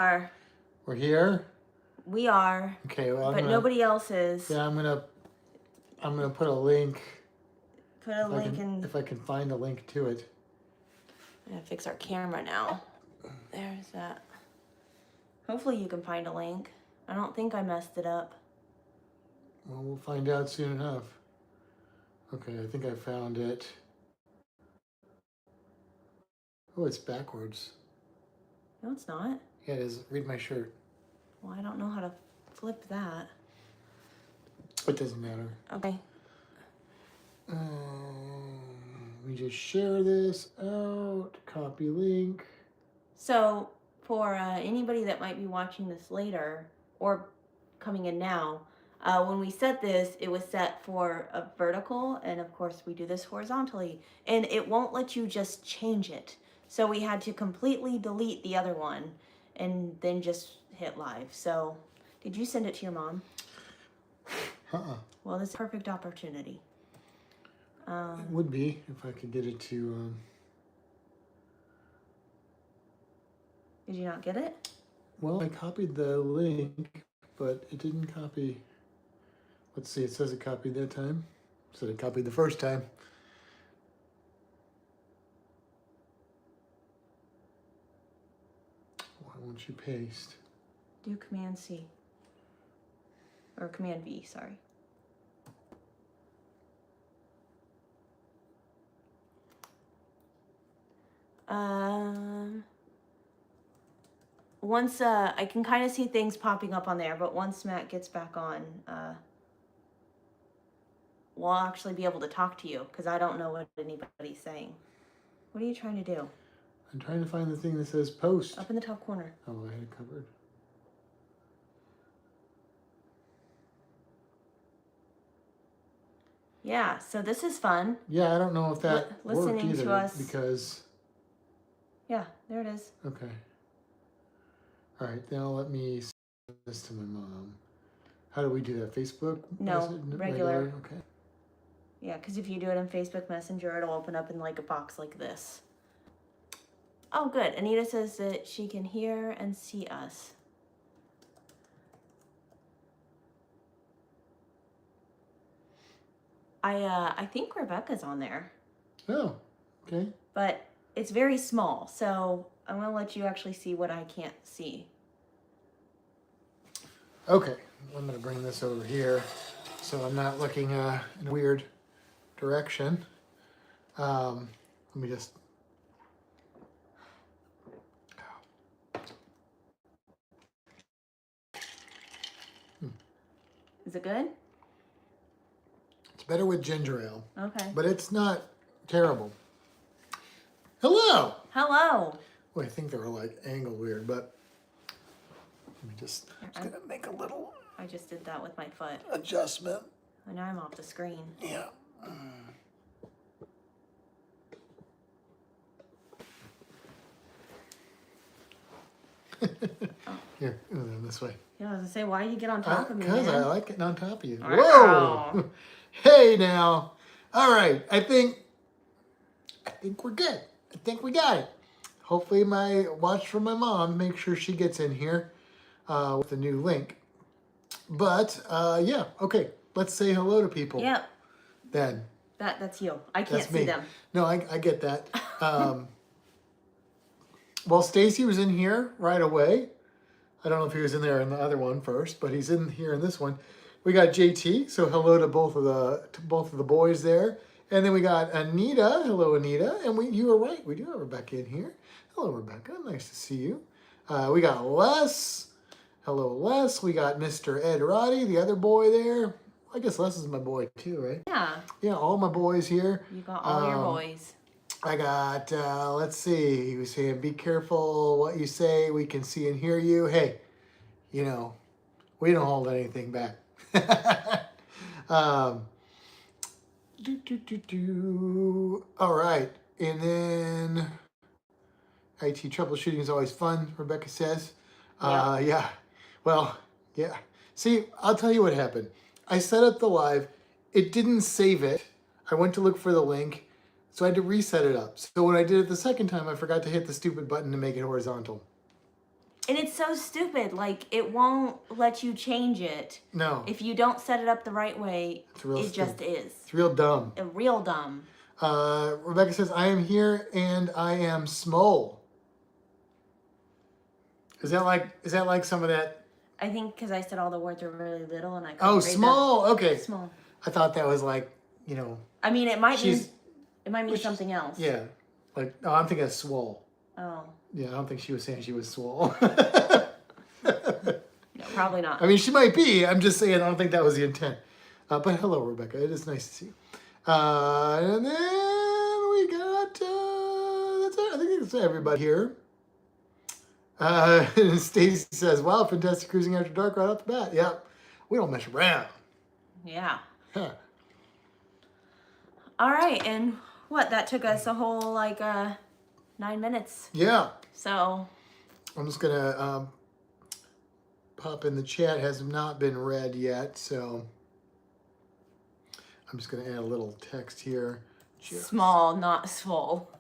are. We're here? We are. Okay, well, but nobody else is. Yeah, I'm gonna put a link. Put a link in. If I can find a link to it. I'm gonna fix our camera now. There's that. Hopefully you can find a link. I don't think I messed it up. Well, we'll find out soon enough. Okay, I think I found it. Oh, it's backwards. No, it's not. Yeah, it is. Read my shirt. Well, I don't know how to flip that. It doesn't matter. Okay. We just share this out. Copy link. So, for anybody that might be watching this later or coming in now, when we set this, it was set for a vertical, and of course we do this horizontally, and it won't let you just change it. So we had to completely delete the other one and then just hit live. So, did you send it to your mom? Well, this is a perfect opportunity. It would be if I could get it to... Did you not get it? Well, I copied the link, but it didn't copy. Let's see, it says it copied that time. It said it copied the first time. Why won't you paste? Do Command C. Or Command V, sorry. Once I can kind of see things popping up on there, but once Matt gets back on, we'll actually be able to talk to you because I don't know what anybody's saying. What are you trying to do? I'm trying to find the thing that says post. Up in the top corner. Oh, I had it covered. Yeah, so this is fun. Yeah, I don't know if that worked either to us. because... Yeah, there it is. Okay. All right, now let me send this to my mom. How do we do that? Facebook? No, regular. Okay. Yeah, because if you do it in Facebook Messenger, it'll open up in like a box like this. Oh, good. Anita says that she can hear and see us. I think Rebecca's on there. Oh, okay. But it's very small, so I'm going to let you actually see what I can't see. Okay, I'm going to bring this over here so I'm not looking in a weird direction. Let me just... Is it good? It's better with ginger ale. Okay. But it's not terrible. Hello! Hello! Well, I think they were like angled weird, but let me just... I'm going to make a little... I just did that with my foot. Adjustment. And now I'm off the screen. Yeah. Here, this way. Yeah, I was going to say, why do you get on top of me, Because man? I like getting on top of you. Wow. Whoa! Hey, now. All right, I think we're good. I think we got it. Hopefully my watch from my mom, make sure she gets in here with the new link. But, yeah, okay. Let's say hello to people. Yep. Then. That's you. I can't see them. No, I get that. Well, Stacy was in here right away. I don't know if he was in there in the other one first, but he's in here in this one. We got JT, so hello to both of the boys there. And then we got Anita. Hello, Anita. And you were right. We do have Rebecca in here. Hello, Rebecca. Nice to see you. We got Les. Hello, Les. We got Mr. Ed Roddy, the other boy there. I guess Les is my boy too, right? Yeah. Yeah, all my boys here. You got all your boys. I got, let's see. He was saying, be careful what you say. We can see and hear you. Hey, you know, we don't hold anything back. All right. And then IT troubleshooting is always fun, Rebecca says. Yeah. Well, yeah. See, I'll tell you what happened. I set up the live. It didn't save it. I went to look for the link, so I had to reset it up. So when I did it the second time, I forgot to hit the stupid button to make it horizontal. And it's so stupid. Like, it won't let you change it. No. If you don't set it up the right way, it just is. It's real dumb. Real dumb. Rebecca says, I am here and I am small. Is that like some of that? I think because I said all the words are really little and I couldn't Oh, read small. them. Okay. Small. I thought that was like, I mean, it might mean something else. Yeah. Like, no, I'm thinking of swole. Oh. Yeah, I don't think she was saying she was swole. No, probably not. I mean, she might be. I'm just saying I don't think that was the intent. But hello, Rebecca. It is nice to see you. And then we got, that's it. I think that's everybody here. Stacy says, wow, Fantastic Cruising After Dark right off the bat. Yeah, we don't mess around. Yeah. Huh. All right, and that took us a whole 9 minutes. Yeah. So I'm just gonna pop in the chat. Has not been read yet, so I'm just gonna add a little text here. Small, not swole.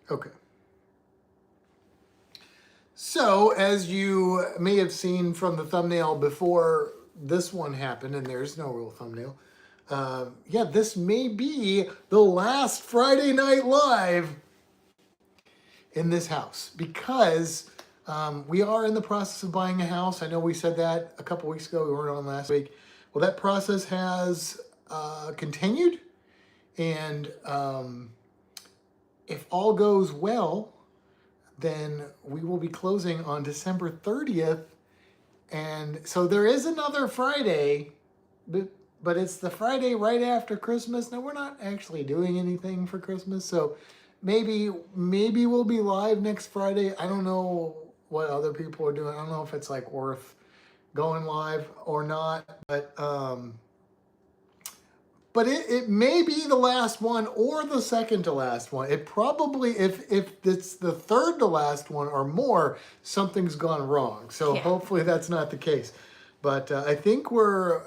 Okay. So, as you may have seen from the thumbnail before this one happened, and there's no real thumbnail, yeah, this may be the last Friday Night Live in this house because we are in the process of buying a house. I know we said that a couple weeks ago. We weren't on last week. Well, that process has continued, and if all goes well, then we will be closing on December 30th. And so there is another Friday, but it's the Friday right after Christmas. Now, we're not actually doing anything for Christmas, so maybe we'll be live next Friday. I don't know what other people are doing. I don't know if it's like worth going live or not, but it may be the last one or the second to last one. It probably, if it's the third to last one or more, something's gone wrong. So hopefully that's not the case. But I think we're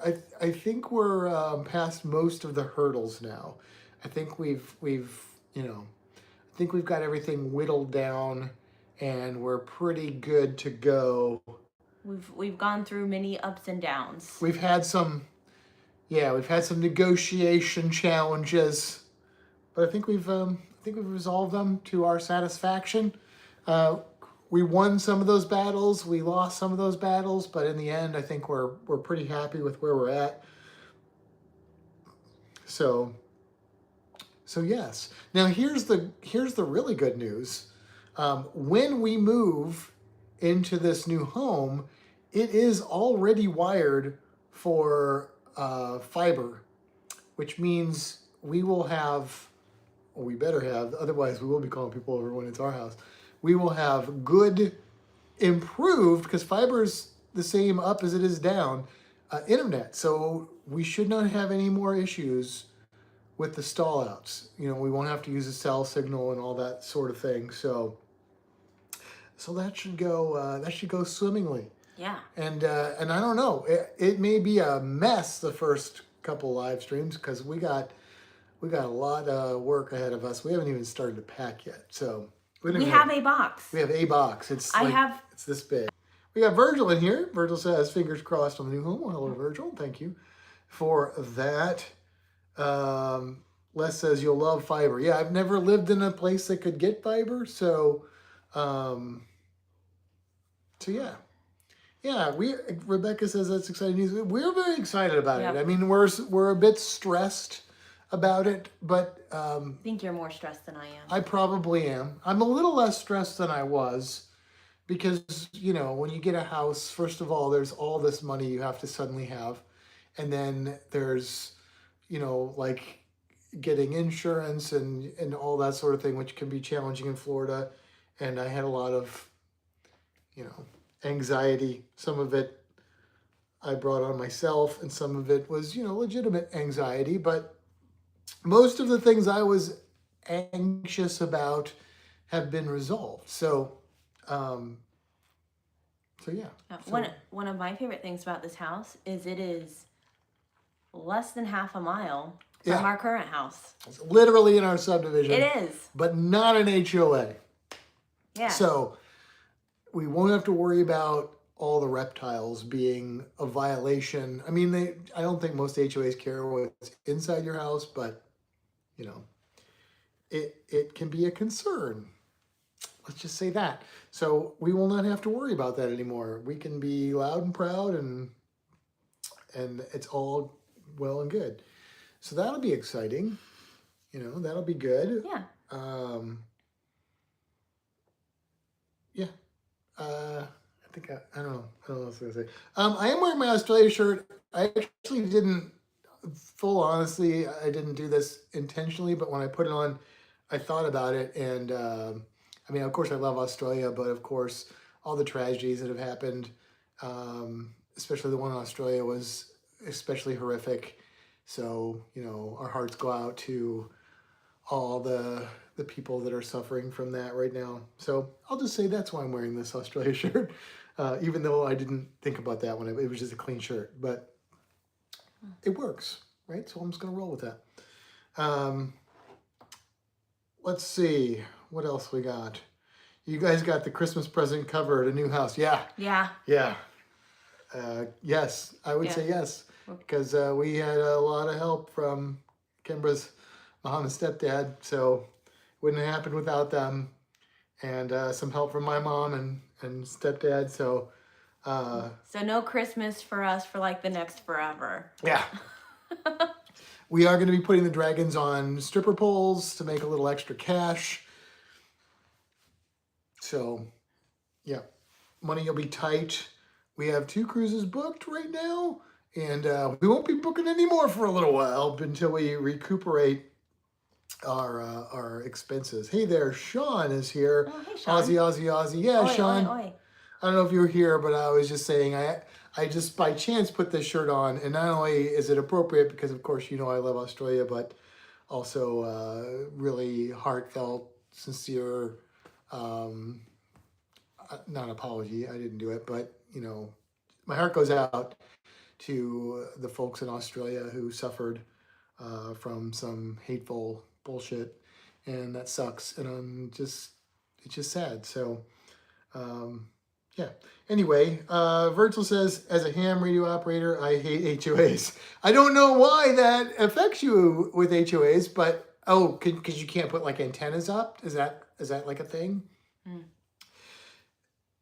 past most of the hurdles now. I think we've got everything whittled down, and we're pretty good to go. We've gone through many ups and downs. We've had some negotiation challenges, but I think we've resolved them to our satisfaction. We won some of those battles, we lost some of those battles, but in the end, I think we're pretty happy with where we're at. So yes. Now here's the really good news. When we move into this new home, it is already wired for fiber, which means we better have, otherwise we will be calling people over when it's our house. We will have good, improved, because fiber's the same up as it is down, internet. So we should not have any more issues with the stall outs. We won't have to use a cell signal and all that sort of thing. So that should go swimmingly. Yeah. And I don't know. It may be a mess the first couple live streams because we got a lot of work ahead of us. We haven't even started to pack yet. So we have a box. We have a box. It's this big. We got Virgil in here. Virgil says, fingers crossed on the new home. Well, hello, Virgil. Thank you for that. Les says, you'll love fiber. Yeah, I've never lived in a place that could get fiber. So yeah. Yeah, Rebecca says that's exciting news. We're very excited about it. I mean, we're a bit stressed about it, but I think you're more stressed than I am. I probably am. I'm a little less stressed than I was because, when you get a house, first of all, there's all this money you have to suddenly have. And then there's, like getting insurance and all that sort of thing, which can be challenging in Florida. And I had a lot of, anxiety. Some of it I brought on myself, and some of it was, legitimate anxiety. But most of the things I was anxious about have been resolved. So yeah. One of my favorite things about this house is it is less than half a mile from our current house. It's literally in our subdivision. It is. But not an HOA. Yeah. So we won't have to worry about all the reptiles being a violation. I mean, I don't think most HOAs care what's inside your house, but you know, it can be a concern. Let's just say that. So we will not have to worry about that anymore. We can be loud and proud, and it's all well and good. So that'll be exciting. You know, that'll be good. Yeah. Yeah. I think I don't know. I don't know what I was gonna say. I am wearing my Australia shirt. I actually didn't. Full honestly, I didn't do this intentionally, but when I put it on, I thought about it, and I mean, of course, I love Australia, but of course, all the tragedies that have happened, especially the one in Australia, was especially horrific. So you know, our hearts go out to all the people that are suffering from that right now. So I'll just say that's why I'm wearing this Australia shirt, even though I didn't think about that when it was just a clean shirt, but it works, right? So I'm just gonna roll with that. Let's see what else we got. You guys got the Christmas present cover at a new house. Yeah. Yes, I would say yes, because we had a lot of help from Kimbra's mom and stepdad, so it wouldn't have happened without them, and some help from my mom and stepdad. So no Christmas for us for like the next forever. Yeah. We are going to be putting the dragons on stripper poles to make a little extra cash. So, yeah, money will be tight. We have 2 cruises booked right now, and we won't be booking any more for a little while until we recuperate our expenses. Hey there, Sean is here. Oh, hey, Sean. Aussie. Yeah, oi, Sean. Oi. I don't know if you were here, but I was just saying I just by chance put this shirt on, and not only is it appropriate because of course you know I love Australia, but also really heartfelt, sincere, not an apology. I didn't do it, but you know, my heart goes out to the folks in Australia who suffered from some hateful bullshit, and that sucks. And it's just sad. So, yeah. Anyway, Virgil says, as a ham radio operator, I hate HOAs. I don't know why that affects you with HOAs, but because you can't put like antennas up. Is that like a thing?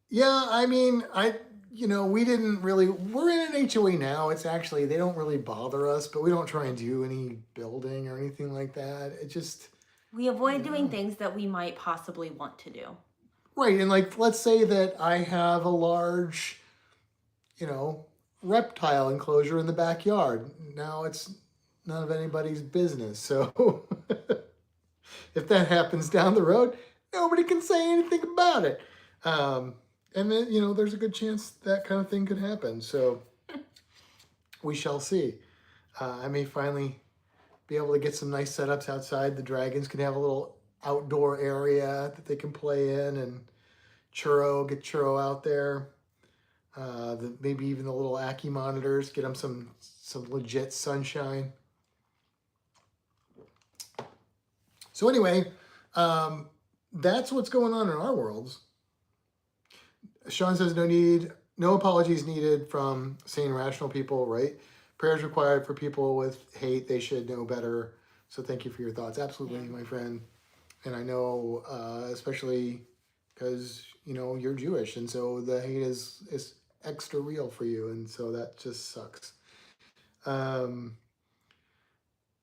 Yeah, I mean, we didn't really, we're in an HOA now. It's actually, they don't really bother us, but we don't try and do any building or anything like that. It just... We avoid doing things that we might possibly want to do. Right, and like, let's say that I have a large, reptile enclosure in the backyard. Now it's none of anybody's business. So if that happens down the road, nobody can say anything about it. And then, there's a good chance that kind of thing could happen. So we shall see. I may finally be able to get some nice setups outside. The dragons can have a little outdoor area that they can play in, and get Churro out there. Maybe even the little Ackie monitors, get them some legit sunshine. So anyway, that's what's going on in our worlds. Sean says no apologies needed from sane, rational people, right? Prayers required for people with hate. They should know better. So thank you for your thoughts. Absolutely, my friend. And I know, especially because, you're Jewish, and so the hate is extra real for you, and so that just sucks.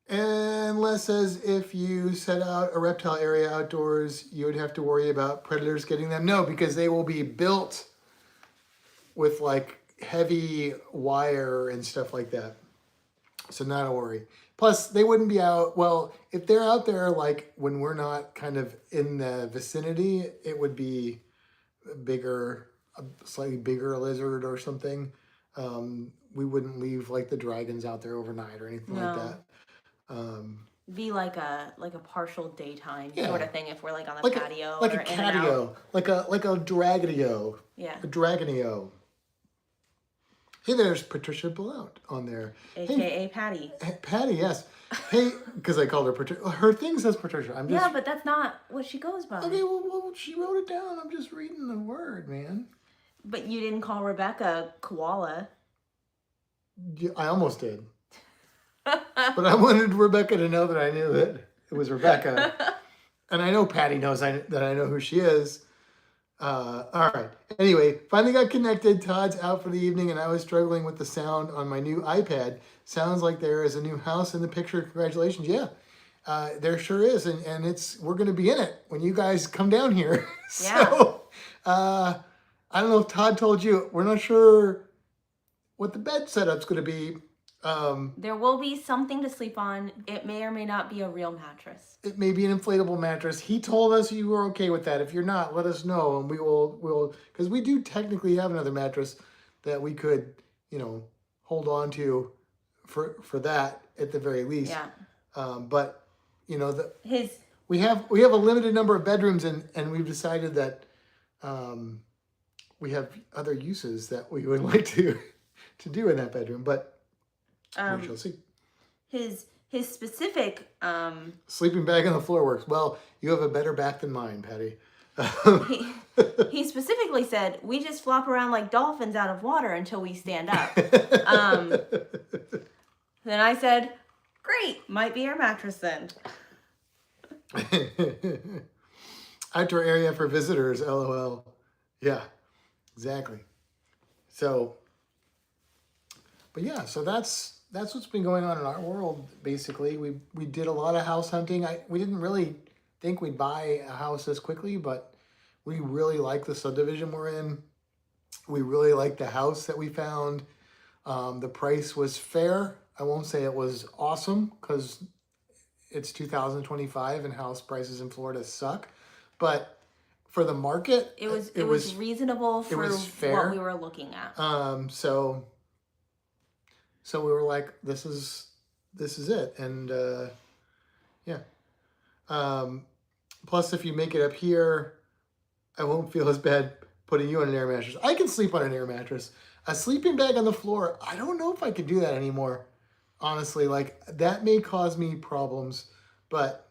And Les says, if you set out a reptile area outdoors, you would have to worry about predators getting them. No, because they will be built with like heavy wire and stuff like that. So not a worry. Plus, they wouldn't be out, well, if they're out there like when we're not kind of in the vicinity, it would be a slightly bigger lizard or something. We wouldn't leave like the dragons out there overnight or anything like that. Be like a partial daytime sort of thing if we're like on the patio, like a catio, like a dragonio. Yeah, a dragonio. Hey, there's Patricia Blount on there. Hey, AKA Patty. Patty, yes. Hey, because I called her Patricia. Her thing says Patricia. I'm just Yeah, but that's not what she goes by. okay. Well, she wrote it down. I'm just reading the word, man. But you didn't call Rebecca Koala. Yeah, I almost did, but I wanted Rebecca to know that I knew that it was Rebecca, and I know Patty knows that I know who she is. All right. Anyway, finally got connected. Todd's out for the evening, and I was struggling with the sound on my new iPad. Sounds like there is a new house in the picture. Congratulations. Yeah, there sure is, and we're going to be in it when you guys come down here. Yeah. So, I don't know if Todd told you. We're not sure what the bed setup's going to be. There will be something to sleep on. It may or may not be a real mattress. It may be an inflatable mattress. He told us you were okay with that. If you're not, let us know, and we'll because we do technically have another mattress that we could, hold on to for that at the very least. Yeah. But His we have a limited number of bedrooms, and we've decided that we have other uses that we would like to do in that bedroom, but we shall see. His specific Sleeping bag on the floor works. Well, you have a better back than mine, Patty. he specifically said we just flop around like dolphins out of water until we stand up. Then I said, great, might be our mattress then. Outdoor area for visitors, LOL. Yeah, exactly. So, but yeah, so that's what's been going on in our world. Basically, we did a lot of house hunting. We didn't really think we'd buy a house this quickly, but we really like the subdivision we're in. We really like the house that we found. The price was fair. I won't say it was awesome because it's 2025 and house prices in Florida suck, but for the market, it was reasonable for what we were looking at. So we were like, this is it, and yeah. Plus, if you make it up here, I won't feel as bad putting you on an air mattress. I can sleep on an air mattress. A sleeping bag on the floor, I don't know if I could do that anymore. Honestly, like that may cause me problems, but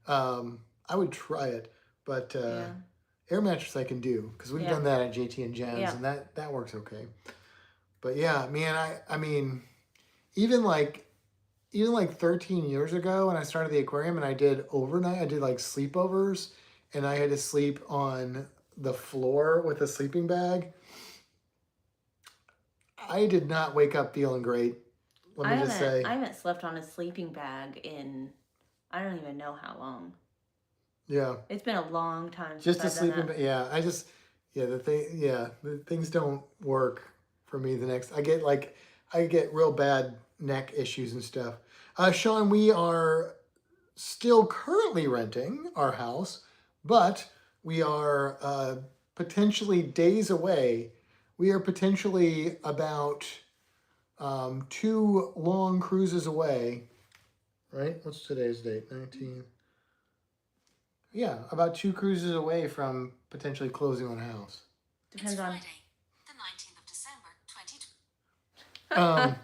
I would try it. But air mattress I can do because we've done that at JT and Jen's, and that works okay. But yeah, man, I mean, even like 13 years ago when I started the aquarium and I did overnight, I did like sleepovers, and I had to sleep on the floor with a sleeping bag. I did not wake up feeling great. Let me just say. I haven't slept on a sleeping bag in, I don't even know how long. Yeah. It's been a long time since I've done that. Bag. Yeah, the things don't work for me. I get real bad neck issues and stuff. Sean, we are still currently renting our house, but we are potentially days away. We are potentially about 2 long cruises away, right? What's today's date? 19. Yeah, about 2 cruises away from potentially closing on a house. Depends on Friday, the 19th of December, 2020.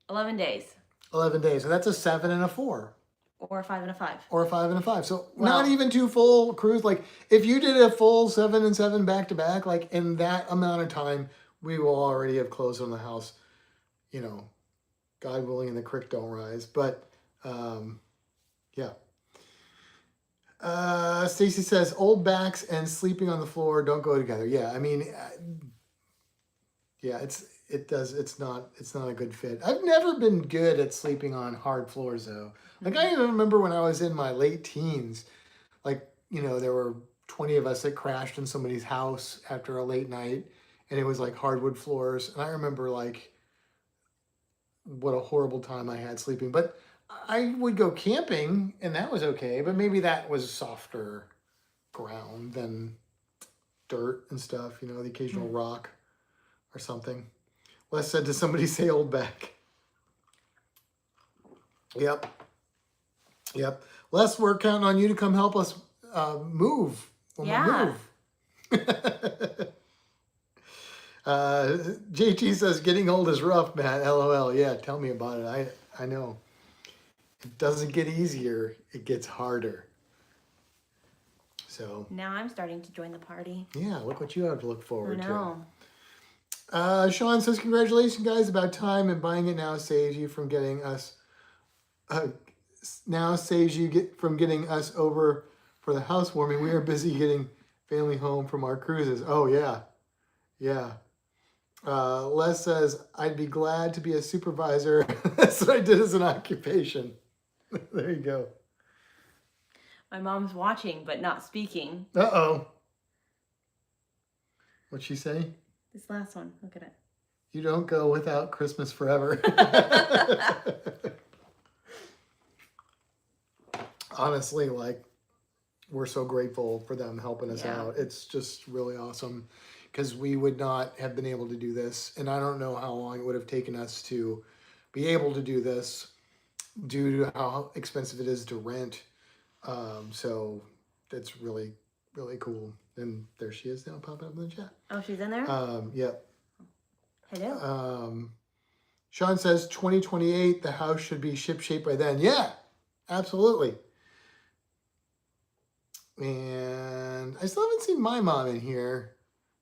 11 days. 11 days. So that's a 7 and a 4. Or a 5 and a 5. Or a 5 and a 5. So not even 2 full cruise. Like if you did a full 7 and 7 back to back, like in that amount of time, we will already have closed on the house. God willing, and the creek don't rise. But yeah. Stacy says old backs and sleeping on the floor don't go together. Yeah, I mean, yeah, it's not a good fit. I've never been good at sleeping on hard floors though. Like I even remember when I was in my late teens, like, there were 20 of us that crashed in somebody's house after a late night, and it was like hardwood floors. And I remember like what a horrible time I had sleeping. But I would go camping and that was okay, but maybe that was softer ground than dirt and stuff, the occasional rock or something. Les said, "Does somebody say old back?" Yep. Les, we're counting on you to come help us move when we move. JT says getting old is rough, man. LOL. Yeah, tell me about it. I know. It doesn't get easier, it gets harder. So Now I'm starting to join the party. yeah, look what you have to look I forward to. know. Sean says, congratulations, guys. About time, and buying it now saves you from getting us. Now saves you from getting us over for the housewarming. We are busy getting family home from our cruises. Oh yeah, yeah. Les says, I'd be glad to be a supervisor. That's what I did as an occupation. There you go. My mom's watching but not speaking. Uh-oh. What'd she say? This last one, look at it. You don't go without Christmas forever. Honestly, like, we're so grateful for them helping us Yeah. out. It's just really awesome because we would not have been able to do this. And I don't know how long it would have taken us to be able to do this due to how expensive it is to rent. So that's really, really cool. And there she is now popping up in the chat. Oh, she's in there? Yep. Hello. Sean says 2028, the house should be ship-shape by then. Yeah, absolutely. And I still haven't seen my mom in here.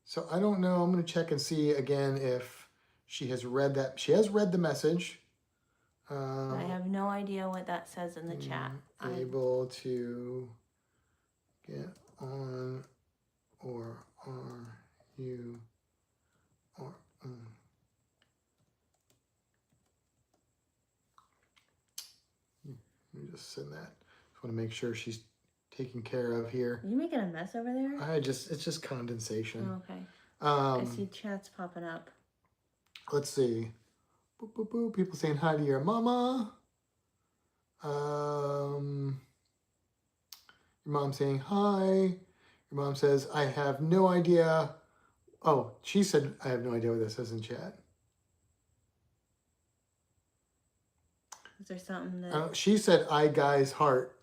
So I don't know. I'm going to check and see again if she has read that. She has read the message. I have no idea what that says in the chat. Able to get on, or are you, or let me just send that. Just want to make sure she's taken care of here. Are you making a mess over there? It's just condensation. Oh, okay. I see chats popping up. Let's see. Boop, boop, boop. People saying hi to your mama. Your mom saying hi. Your mom says, I have no idea. Oh, she said, I have no idea what this says in chat. Is there something that... She said, I guy's heart.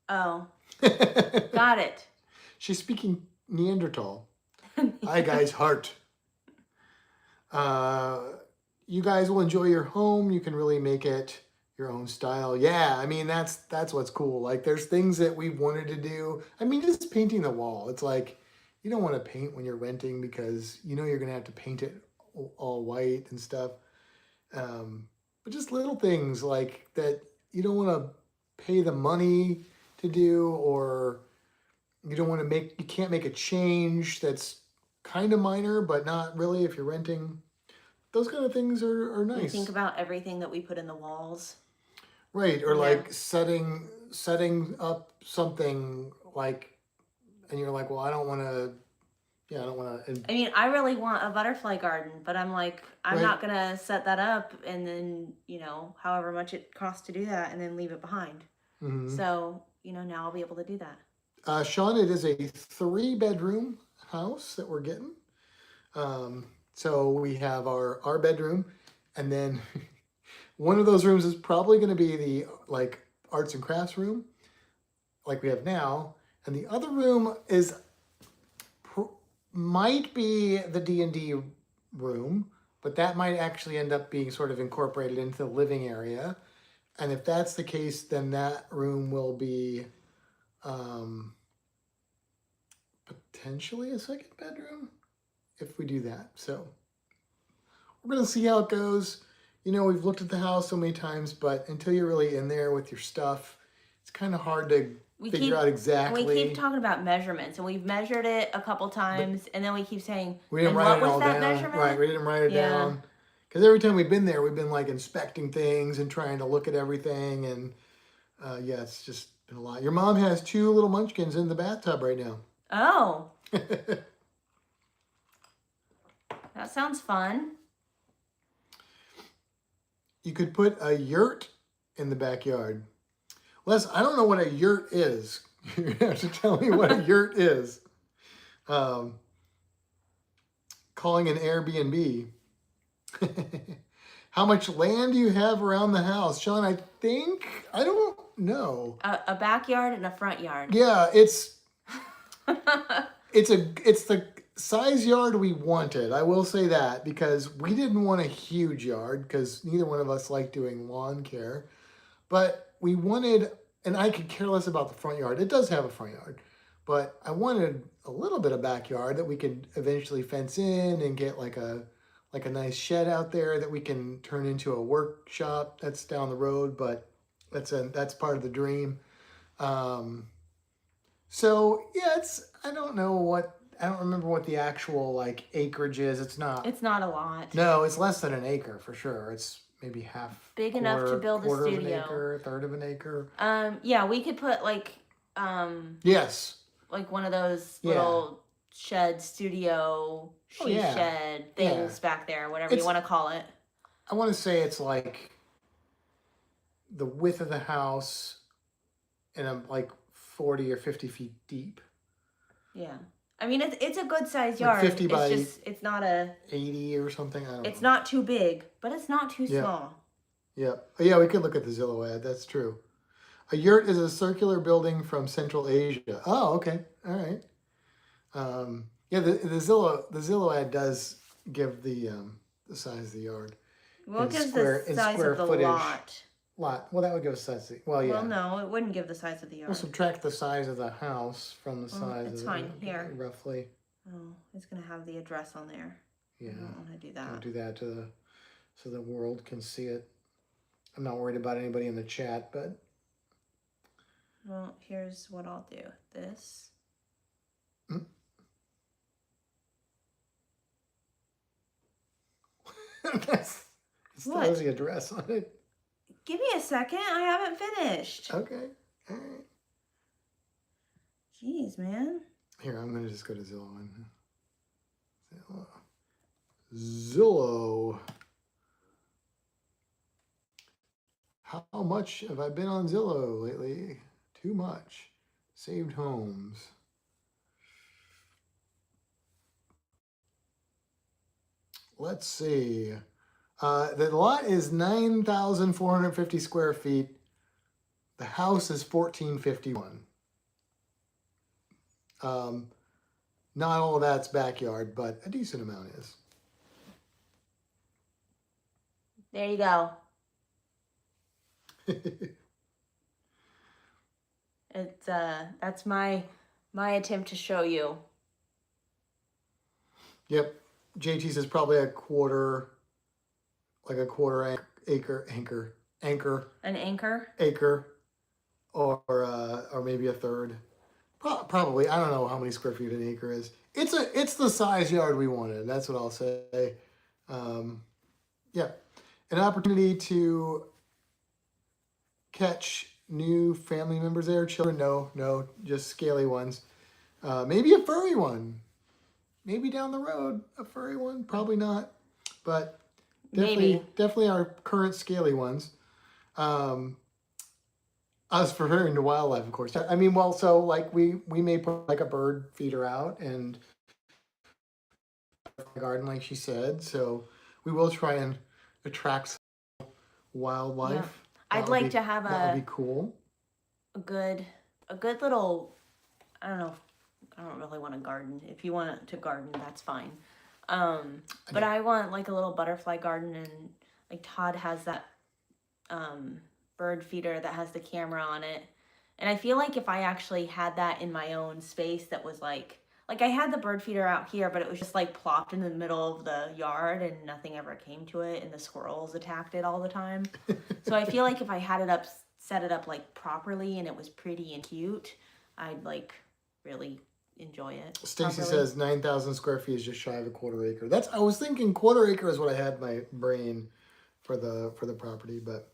Oh. Got it. She's speaking Neanderthal. I guy's heart. You guys will enjoy your home. You can really make it your own style. Yeah, I mean, that's what's cool. Like, there's things that we wanted to do. I mean, just painting the wall. It's like, you don't want to paint when you're renting because you know you're going to have to paint it all white and stuff. But just little things like that you don't want to pay the money to do, or you don't want to you can't make a change that's kind of minor, but not really if you're renting. Those kind of things are nice. You think about everything that we put in the walls. Right, or like setting up something like, and you're like, well, I don't want to. I mean, I really want a butterfly garden, but I'm like, I'm not going to set that up and then, however much it costs to do that and then leave it behind. Mm-hmm. So, now I'll be able to do that. Sean, it is a 3-bedroom house that we're getting. So we have our bedroom, and then one of those rooms is probably going to be the arts and crafts room like we have now. And the other room might be the D&D room, but that might actually end up being sort of incorporated into the living area. And if that's the case, then that room will be potentially a second bedroom if we do that. So we're going to see how it goes. We've looked at the house so many times, but until you're really in there with your stuff, it's kind of hard to figure out exactly. And we keep talking about measurements, and we've measured it a couple times, and then we keep saying, we didn't write it all down. Measurement? Right, we didn't write it down. Because every time we've been there, we've been inspecting things and trying to look at everything, and it's just been a lot. Your mom has 2 little munchkins in the bathtub right now. Oh. That sounds fun. You could put a yurt in the backyard. Les, I don't know what a yurt is. You're going to have to tell me what a yurt is. Calling an Airbnb. How much land do you have around the house? Sean, I don't know. A backyard and a front yard. Yeah, it's the size yard we wanted. I will say that because we didn't want a huge yard because neither one of us like doing lawn care. But we wanted, and I could care less about the front yard. It does have a front yard, but I wanted a little bit of backyard that we could eventually fence in and get like a nice shed out there that we can turn into a workshop. That's down the road, but that's part of the dream. Um, so yeah, I don't remember what the actual like acreage is. It's not. It's not a lot. No, it's less than an acre for sure. It's maybe half, Big enough to build a quarter of an studio. acre, third of an acre. Yeah, we could put Yes. like one of those Yeah. little shed studio Oh, she yeah. shed things back there, whatever you It's- want to call it. I want to say it's like the width of the house and I'm like 40 or 50 feet deep. Yeah. I mean, it's a good size Like yard. 50 by it's not a 80 or something. I don't know. It's not too big, but it's not too Yeah. small. Yeah. Oh, yeah, we could look at the Zillow ad. That's true. A yurt is a circular building from Central Asia. Oh, okay. All right. Yeah, the Zillow ad does give the size of the yard. Well, it In gives square- the in size square of the footage. lot. Lot. Well, that would give us size. Well, yeah. Well, no, it wouldn't give the size of the yard. We'll subtract the size of the house from the Well, size it's of fine. the Here. roughly. Oh, it's gonna have the address on there. Yeah. I don't want to do that. Don't do that so the world can see it. I'm not worried about anybody in the chat, but Well, here's what I'll do. This. it still What? has the address on it. Give me a second. I haven't finished. Okay. All right. Jeez, man. Here, I'm gonna just go to Zillow and Zillow. How much have I been on Zillow lately? Too much. Saved homes. Let's see. The lot is 9,450 square feet. The house is 1,451. Not all of that's backyard, but a decent amount is. There you go. It's that's my attempt to show you. Yep. JT says probably a quarter acre, An anchor. or maybe a third. Probably. I don't know how many square feet an acre is. It's the size yard we wanted. That's what I'll say. Yeah, an opportunity to catch new family members there. Children, no, just scaly ones. Maybe a furry one. Maybe down the road, a furry one. Probably not, but definitely our current scaly ones. Us preparing to wildlife, of course. I mean, well, so like we may put like a bird feeder out and garden, like she said. So we will try and attract wildlife. Yeah. I'd like to have that would be cool. a good little. I don't know. I don't really want to garden. If you want to garden, that's fine. But I want like a little butterfly garden, and like Todd has that bird feeder that has the camera on it. And I feel like if I actually had that in my own space that was like I had the bird feeder out here, but it was just like plopped in the middle of the yard and nothing ever came to it and the squirrels attacked it all the time. So I feel like if I had it set it up like properly and it was pretty and cute, I'd like really enjoy it. Stacy properly. says 9,000 square feet is just shy of a quarter acre. I was thinking quarter acre is what I had in my brain for the property, but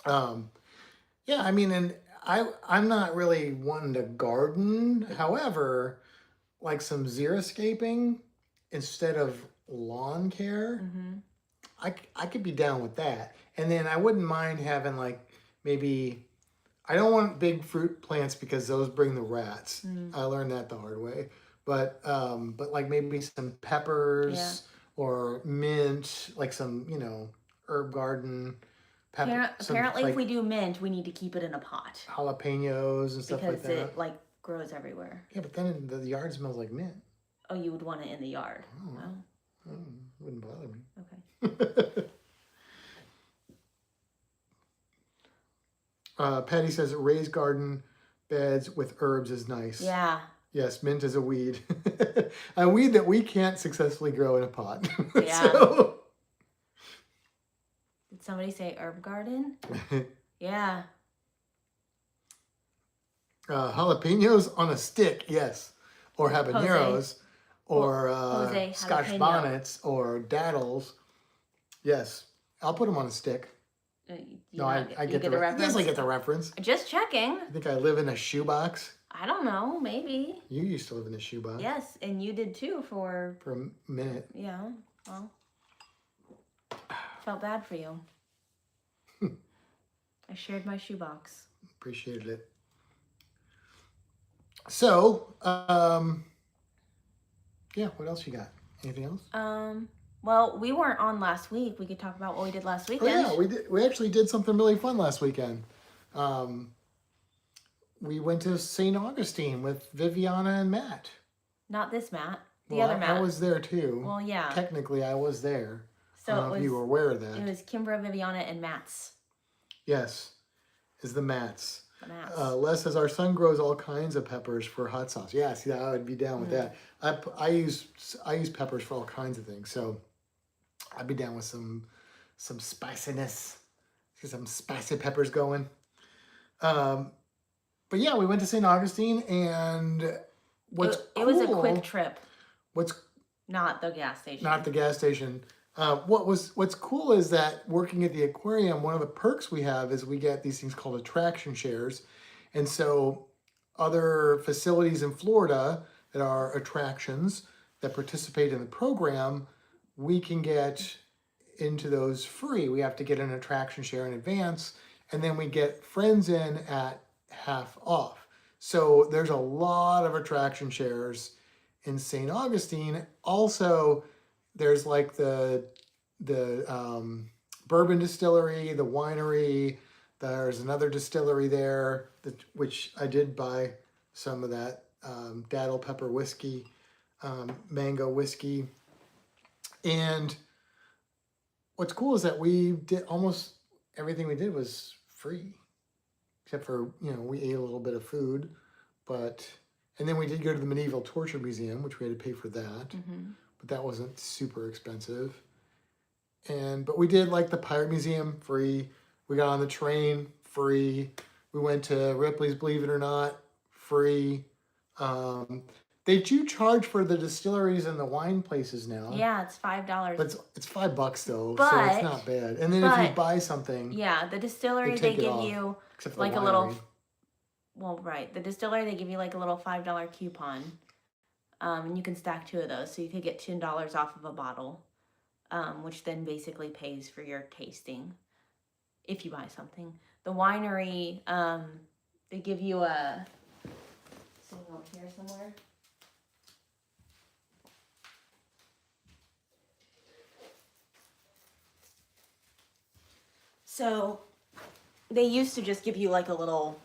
yeah, I mean, and I'm not really wanting to garden. However, like some xeriscaping instead of lawn care, I could be down with that. And then I wouldn't mind having like maybe, I don't want big fruit plants because those bring the rats. I learned that the hard way. But like maybe some peppers or mint, like some, herb garden. Apparently, if we do mint, we need to keep it in a pot Jalapenos and stuff like because that. it like grows everywhere. Yeah, but then the yard smells like mint. Oh, you would want it in the yard. Oh, Oh, wouldn't bother me. okay. Patty says raised garden beds with herbs is nice. Yeah. Yes, mint is a weed. A weed that we can't successfully grow in a pot. Yeah. So... Did somebody say herb garden? Yeah. Jalapenos on a stick, yes. Or habaneros. Or Jose Scotch jalapeno. bonnets or daddles. Yes. I'll put them on a stick. No, I get the reference. Yes, I get the reference. Just checking. I think I live in a shoebox. I don't know. Maybe. You used to live in a shoebox. Yes, and you did too for a minute. Yeah. Well, felt bad for you. I shared my shoebox. Appreciated it. So, yeah, what else you got? Anything else? Well, we weren't on last week. We could talk about what we did last weekend. Oh, yeah, we did. We actually did something really fun last weekend. We went to St. Augustine with Viviana and Matt. Not this Matt. The Well, other Matt. I was there too. Well, yeah. Technically, I was there. So I don't know if you were aware of that. It was Kimbra, Viviana, and Matt's. Yes, is the Matts. The Matt's. Les says our son grows all kinds of peppers for hot sauce. Yeah, see, I would be down with that. I use peppers for all kinds of things, so I'd be down with some spiciness. Get some spicy peppers going. But yeah, we went to St. Augustine, and it was a quick trip. What's not the gas station. Not the gas station. What's cool is that working at the aquarium, one of the perks we have is we get these things called attraction shares. And so other facilities in Florida that are attractions that participate in the program, we can get into those free. We have to get an attraction share in advance, and then we get friends in at half off. So there's a lot of attraction shares in St. Augustine. Also, there's like the bourbon distillery, the winery. There's another distillery there, which I did buy some of that daddle pepper whiskey, mango whiskey. And what's cool is that we did almost everything we did was free, except for, we ate a little bit of food, and then we did go to the Medieval Torture Museum, which we had to pay for that. Mm-hmm. But that wasn't super expensive. But we did like the Pirate Museum free. We got on the train free. We went to Ripley's, believe it or not, free. They do charge for the distilleries and the wine places now. Yeah, it's $5. But it's $5 though, so it's not bad. And then if you buy something, yeah, the distillery they give you like a little. Well, right, the distillery they give you like a little $5 coupon. And you can stack 2 of those, so you could get $10 off of a bottle, which then basically pays for your tasting if you buy something. The winery, they give you a thing over here somewhere. So they used to just give you like a little.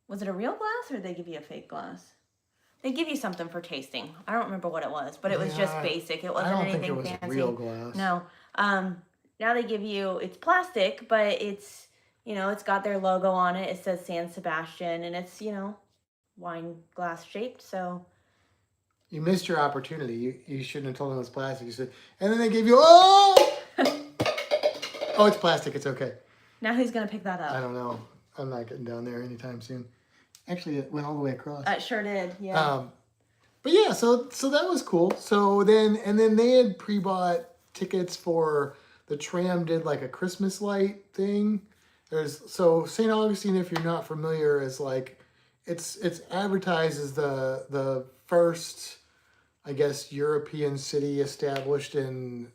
Was it a real glass or did they give you a fake glass? They give you something for tasting. I don't remember what it was, but it was just basic. It wasn't anything fancy. I don't think it was real glass. No. Now they give you, it's plastic, but it's, it's got their logo on it. It says San Sebastian, and it's, wine glass shaped, so. You missed your opportunity. You shouldn't have told them it was plastic. You said, and then they gave you, oh, it's plastic. It's okay. Now who's going to pick that up? I don't know. I'm not getting down there anytime soon. Actually, it went all the way across. It sure did, yeah. But yeah, so that was cool. So then they had pre-bought tickets for the tram. Did like a Christmas light thing. So St. Augustine, if you're not familiar, is like it's advertised as the first, I guess, European city established in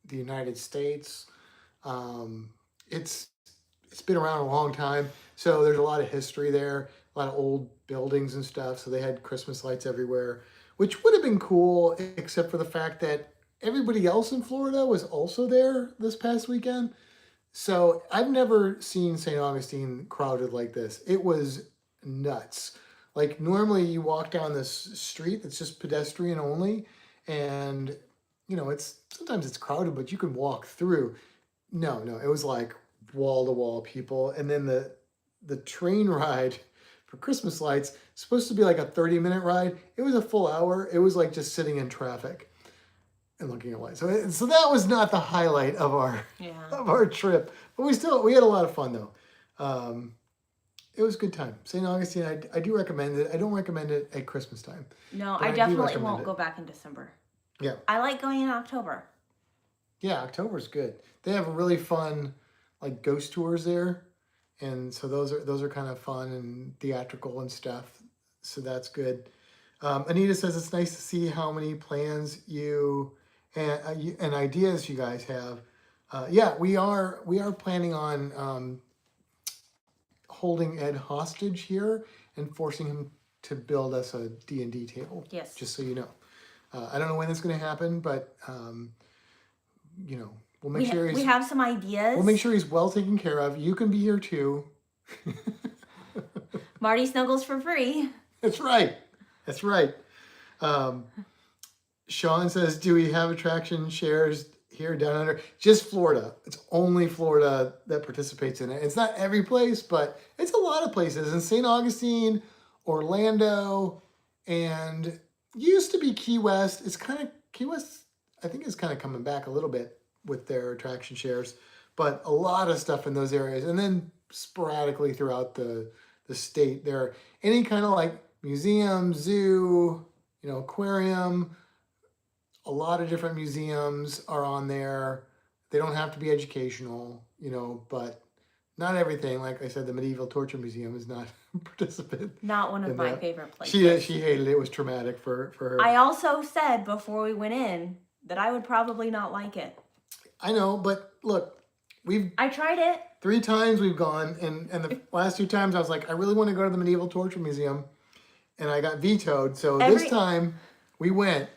the United States. It's been around a long time, so there's a lot of history there, a lot of old buildings and stuff, so they had Christmas lights everywhere, which would have been cool, except for the fact that everybody else in Florida was also there this past weekend. So I've never seen St. Augustine crowded like this. It was nuts. Like normally you walk down this street that's just pedestrian only, and it's sometimes it's crowded, but you can walk through. No, it was like wall to wall people, and then the train ride for Christmas lights supposed to be like a 30-minute ride. It was a full hour. It was like just sitting in traffic and looking at lights. So that was not the highlight of our Yeah. of our trip, but we had a lot of fun though. It was a good time. St. Augustine, I do recommend it. I don't recommend it at Christmas time. No, But I I do definitely recommend won't it. go back in December. Yeah. I like going in October. Yeah, October's good. They have really fun like ghost tours there. And so those are kind of fun and theatrical and stuff. So that's good. Anita says it's nice to see how many plans and ideas you guys have. Yeah, we are planning on holding Ed hostage here and forcing him to build us a D&D table. Yes. Just so you know. I don't know when it's going to happen, but we'll make sure We have some ideas. we'll make sure he's well taken care of. You can be here too. Marty snuggles for free. That's right. That's right. Sean says, do we have attraction shares here down under? Just Florida. It's only Florida that participates in it. It's not every place, but it's a lot of places. In St. Augustine, Orlando, and used to be Key West. Key West, I think, is kind of coming back a little bit with their attraction shares, but a lot of stuff in those areas. And then sporadically throughout the state, there are any kind of like museum, zoo, aquarium. A lot of different museums are on there. They don't have to be educational, but not everything. Like I said, the Medieval Torture Museum is not a participant. Not one of in my that. favorite places. She hated it. It was traumatic for her. I also said before we went in that I would probably not like it. I know, but look, I tried it. 3 times we've gone, and the last 2 times I was like, I really want to go to the Medieval Torture Museum, and I got vetoed. So this time we went.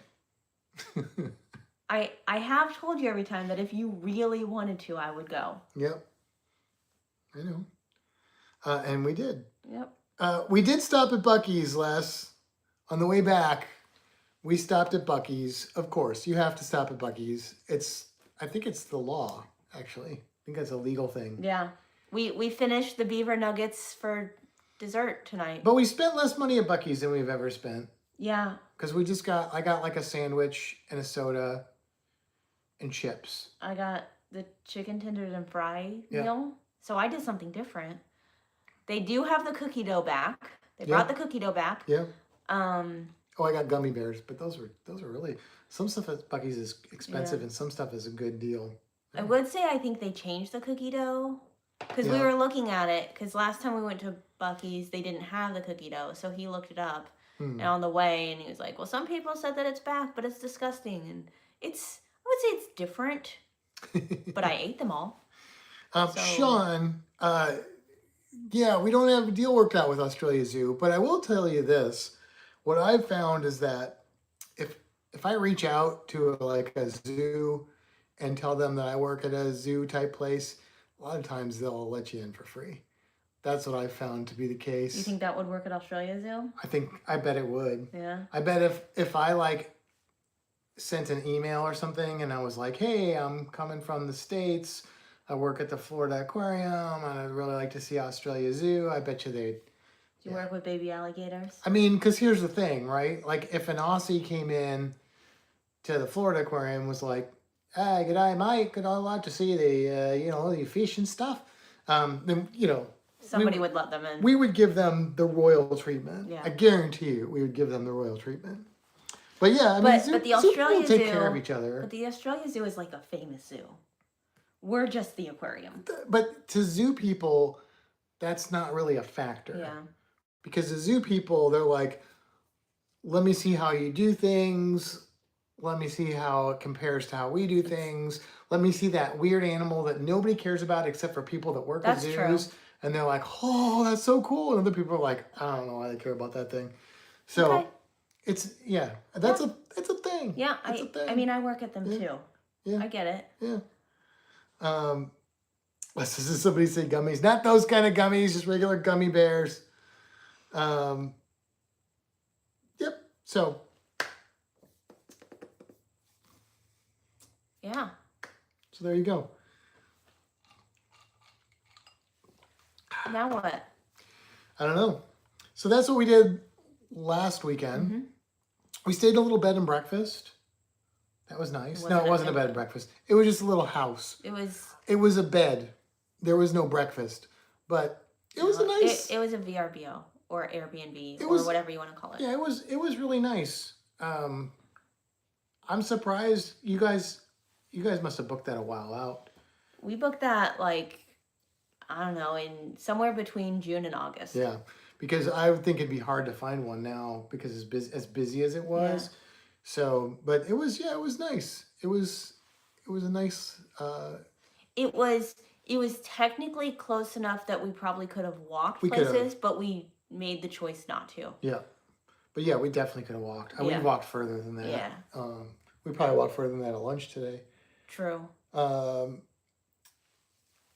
I have told you every time that if you really wanted to, I would go. Yep. I know. And we did. Yep. We did stop at Buc-ee's, Les. On the way back, we stopped at Buc-ee's. Of course, you have to stop at Buc-ee's. I think it's the law, actually. I think that's a legal thing. Yeah. We finished the beaver nuggets for dessert tonight. But we spent less money at Buc-ee's than we've ever spent. Yeah. Because I got like a sandwich and a soda and chips. I got the chicken tenders and fry meal. So I did something different. They do have the cookie dough back. They brought the cookie dough back. Yeah. Oh, I got gummy bears, but those are really, some stuff at Buc-ee's is expensive and some stuff is a good deal. I would say I think they changed the cookie dough because we were looking at it because last time we went to Buc-ee's they didn't have the cookie dough, so he looked it up and on the way and he was like, well, some people said that it's back, but it's disgusting, and I would say it's different, but I ate them all. Sean, yeah, we don't have a deal worked out with Australia Zoo, but I will tell you this. What I've found is that if I reach out to like a zoo and tell them that I work at a zoo type place, a lot of times they'll let you in for free. That's what I've found to be the case. You think that would work at Australia Zoo? I bet it would. Yeah. I bet if I like sent an email or something and I was like, hey, I'm coming from the States, I work at the Florida Aquarium, and I'd really like to see Australia Zoo, I bet you they'd. Do you work with baby alligators? I mean, because here's the thing, right? Like, if an Aussie came in to the Florida Aquarium, was like, "Hey, g'day, mate. I'd like to see the fish and stuff." Then somebody would let them in. We would give them the royal treatment. Yeah. I guarantee you, we would give them the royal treatment. But yeah, but the Australia people take Zoo care of each other. But the Australia Zoo is like a famous zoo. We're just the aquarium. But to zoo people, that's not really a factor. Yeah. Because the zoo people, they're like, let me see how you do things. Let me see how it compares to how we do things. Let me see that weird animal that nobody cares about except for people that work at zoos. True. And they're like, oh, that's so cool. And other people are like, I don't know why they care about that thing. So it's a thing. Yeah, it's a thing. I mean, I work at them too. Yeah. I get it. Yeah. This is somebody say gummies. Not those kind of gummies, just regular gummy bears. So, Yeah. so there you go. Now what? I don't know. So that's what we did last weekend. Mm-hmm. We stayed in a little bed and breakfast. That was nice. No, it wasn't a bed and breakfast. It was just a little house. It was. It was a bed. There was no breakfast, but it was a nice. It was a VRBO or Airbnb It or was- whatever you want to call it. Yeah, it was really nice. I'm surprised you guys must have booked that a while out. We booked that like, I don't know, in somewhere between June and August. Yeah, because I would think it'd be hard to find one now because as busy as it was. Yeah. So, but it was nice. It was a nice. It was technically close enough that we probably could have walked We could have. places, but we made the choice not to. Yeah, but yeah, we definitely could have walked. We Yeah. walked further than that. Yeah. We probably walked further than that at lunch today. True.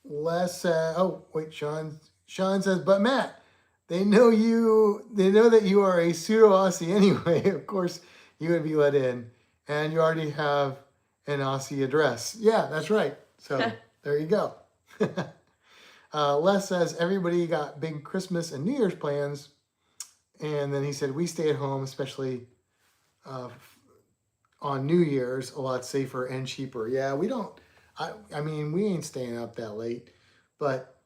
Les Sean says, but Matt, they know that you are a pseudo Aussie anyway. Of course, you would be let in, and you already have an Aussie address. Yeah, that's right. So there you go. Les says everybody got big Christmas and New Year's plans, and then he said we stay at home, especially on New Year's, a lot safer and cheaper. Yeah, we don't. I mean, we ain't staying up that late, but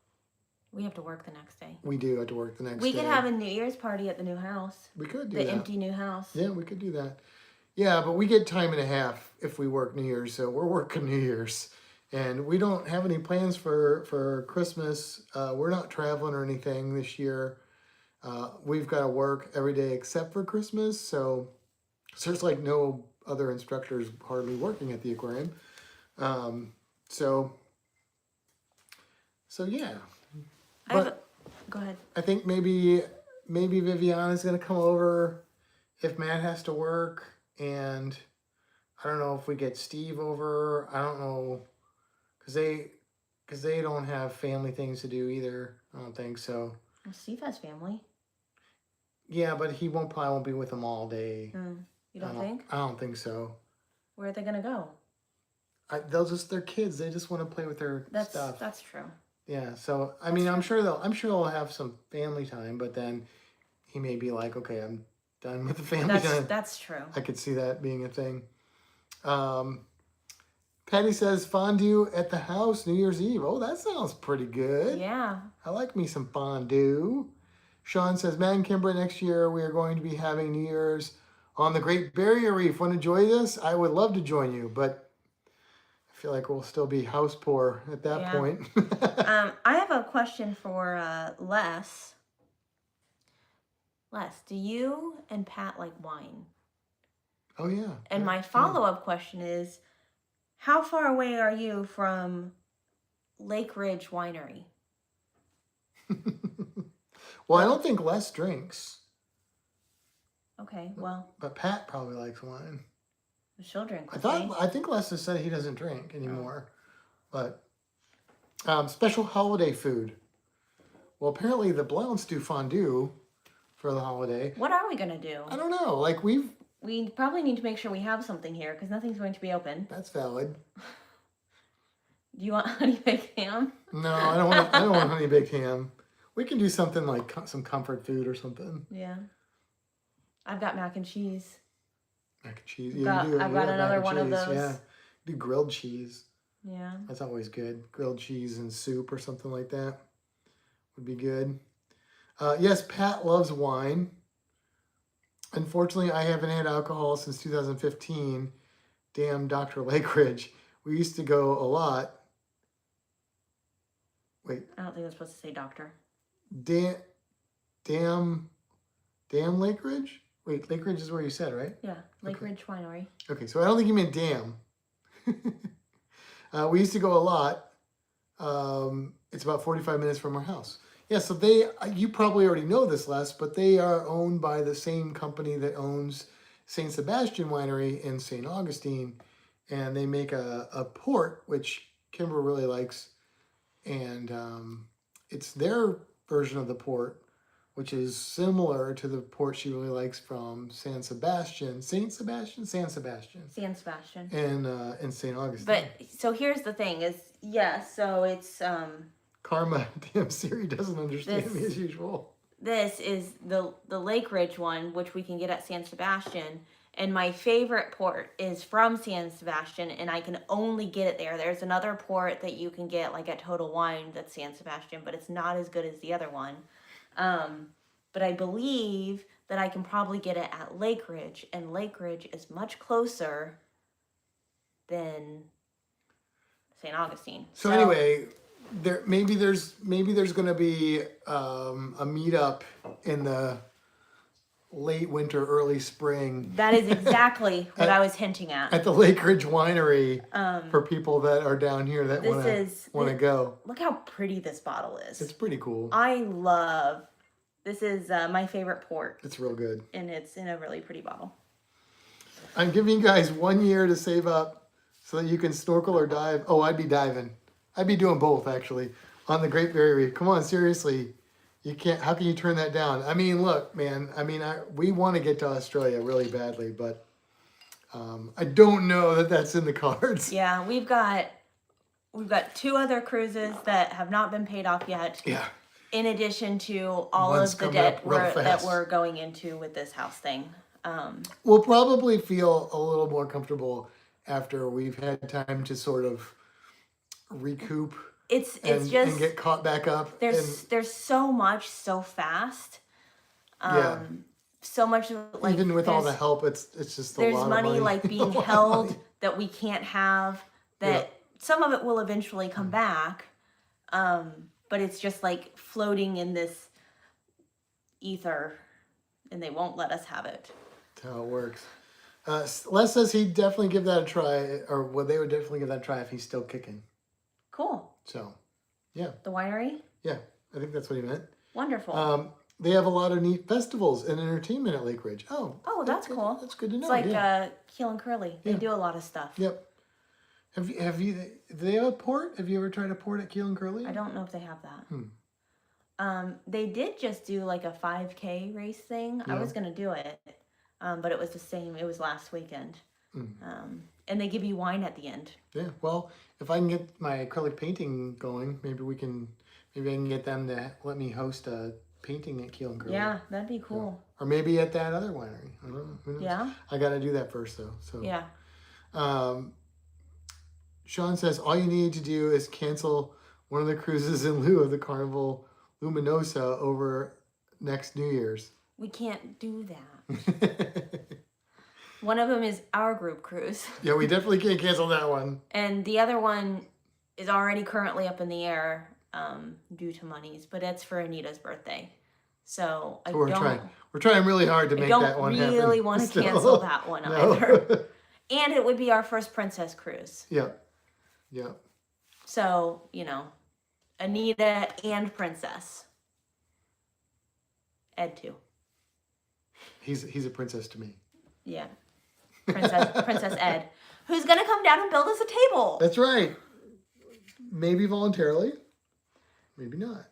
We have to work the next day. we do have to work the next We day. could have a New Year's party at the new house. We could do The that. empty new house. Yeah, we could do that. Yeah, but we get time and a half if we work New Year's, so we're working New Year's. And we don't have any plans for Christmas. We're not traveling or anything this year. We've got to work every day except for Christmas, so there's like no other instructors hardly working at the aquarium. So yeah. Go ahead. I think maybe Viviana's gonna come over if Matt has to work, and I don't know if we get Steve over. I don't know, cause they don't have family things to do either. I don't think so. Well, Steve has family. Yeah, but he probably won't be with them all day. You don't think? I don't think so. Where are they gonna go? They're kids. They just want to play with their stuff. That's true. Yeah, so I mean, I'm sure they'll have some family time, but then he may be like, okay, I'm done with the family time. That's true. I could see that being a thing. Patty says fondue at the house New Year's Eve. Oh, that sounds pretty good. Yeah. I like me some fondue. Sean says, Matt and Kimber, next year we are going to be having New Year's on the Great Barrier Reef. Want to join us? I would love to join you, but I feel like we'll still be house poor at that point. I have a question for Les. Les, do you and Pat like wine? Oh, yeah. And my follow-up question is, how far away are you from Lake Ridge Winery? Well, I don't think Les drinks, Okay, well, but Pat probably likes wine. she'll drink with me. I think Les has said he doesn't drink anymore, but special holiday food. Well, apparently the Blounts do fondue for the holiday. What are we gonna do? I don't know. Like we probably need to make sure we have something here because nothing's going to be open. That's valid. Do you want honey baked ham? No, I don't want. I don't want honey baked ham. We can do something like some comfort food or something. Yeah. I've got mac and cheese. Mac and cheese. Yeah, you do. I've got another one of those. Yeah. Do grilled cheese. Yeah. That's always good. Grilled cheese and soup or something like that would be good. Yes, Pat loves wine. Unfortunately, I haven't had alcohol since 2015. Damn Dr. Lakeridge. We used to go a lot. Wait. I don't think I'm supposed to say doctor. Damn Lakeridge? Wait, Lakeridge is where you said, right? Yeah, Lake Ridge Winery. Okay, so I don't think you meant damn. We used to go a lot. It's about 45 minutes from our house. Yeah, so you probably already know this, Les, but they are owned by the same company that owns St. Sebastian Winery in St. Augustine, and they make a port, which Kimber really likes, and it's their version of the port, which is similar to the port she really likes from San Sebastian, San Sebastian, San Sebastian. and in St. Augustine. But so here's the thing: is so it's Karma, damn Siri doesn't understand me This- as usual. this is the Lake Ridge one, which we can get at San Sebastian. And my favorite port is from San Sebastian, and I can only get it there. There's another port that you can get like at Total Wine that's San Sebastian, but it's not as good as the other one. But I believe that I can probably get it at Lake Ridge, and Lake Ridge is much closer than St. Augustine. So anyway, there's going to be a meetup in the late winter, early spring That is exactly what I was hinting at. at the Lake Ridge Winery for people that are down here that want to go. Look how pretty this bottle is. It's pretty cool. This is my favorite port, It's real good. and it's in a really pretty bottle. I'm giving you guys 1 year to save up so that you can snorkel or dive. Oh, I'd be diving. I'd be doing both actually on the Great Barrier Reef. Come on, seriously. You can't. How can you turn that down? I mean, look, man. I mean, we want to get to Australia really badly, but I don't know that that's in the cards. Yeah, we've got 2 other cruises that have not been paid off yet. Yeah. In addition to all One's of the coming up debt real that fast. we're going into with this house thing. We'll probably feel a little more comfortable after we've had time to sort of recoup It's and just get caught back up. there's so much so fast. Yeah. So much like Even with all the there's- help, it's just a there's lot money, of money. like A being lot of held money. that we can't have, that some of it will eventually come back, but it's just like floating in this ether, and they won't let us have it. That's how it works. Les says he'd definitely give that a try, or well, they would definitely give that a try if he's still kicking. Cool. So, yeah, The winery. yeah, I think that's what he meant. Wonderful. They have a lot of neat festivals and entertainment at Lake Ridge. Oh, That's good. cool. That's good to know. It's like yeah. Keel and Curly. They Yeah. do a lot of stuff. Yep. Have you? Do they have a port? Have you ever tried a port at Keel and Curly? I don't know if they have that. They did just do like a 5K race thing. I Yeah. was gonna do it, but it was the same. It was last weekend. And they give you wine at the end. Yeah. Well, if I can get my acrylic painting going, maybe I can get them to let me host a painting at Keel and Curly. Yeah, that'd be cool. Or maybe at that other winery. I don't know. Who knows? Yeah. I got to do that first, though. So. Yeah. Sean says all you need to do is cancel one of the cruises in lieu of the Carnival Luminosa over next New Year's. We can't do that. One of them is our group cruise, Yeah, we definitely can't cancel that one. and the other one is already currently up in the air due to monies, but it's for Anita's birthday. So I We're trying really hard to make that one happen. really want to still. cancel that one No. either. And it would be our first princess cruise. Yep. Yep. So, Anita and Princess. Ed too. He's a princess to me. Yeah. Princess Ed. Who's gonna come down and build us a table. That's right. Maybe voluntarily. Maybe not.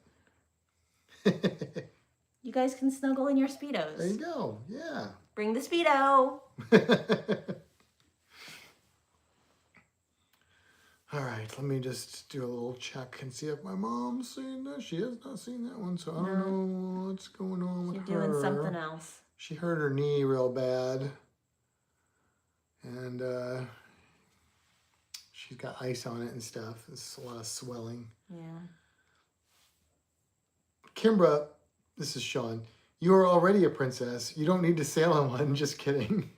You guys can snuggle in your Speedos. There you go. Yeah. Bring the Speedo. All right, let me just do a little check and see if my mom's seen that. She has not seen that one, so I don't know what's going on with You're her. doing something else. She hurt her knee real bad, and she's got ice on it and stuff. It's a lot of swelling. Yeah. Kimbra, this is Sean. You are already a princess. You don't need to sail on one. Just kidding.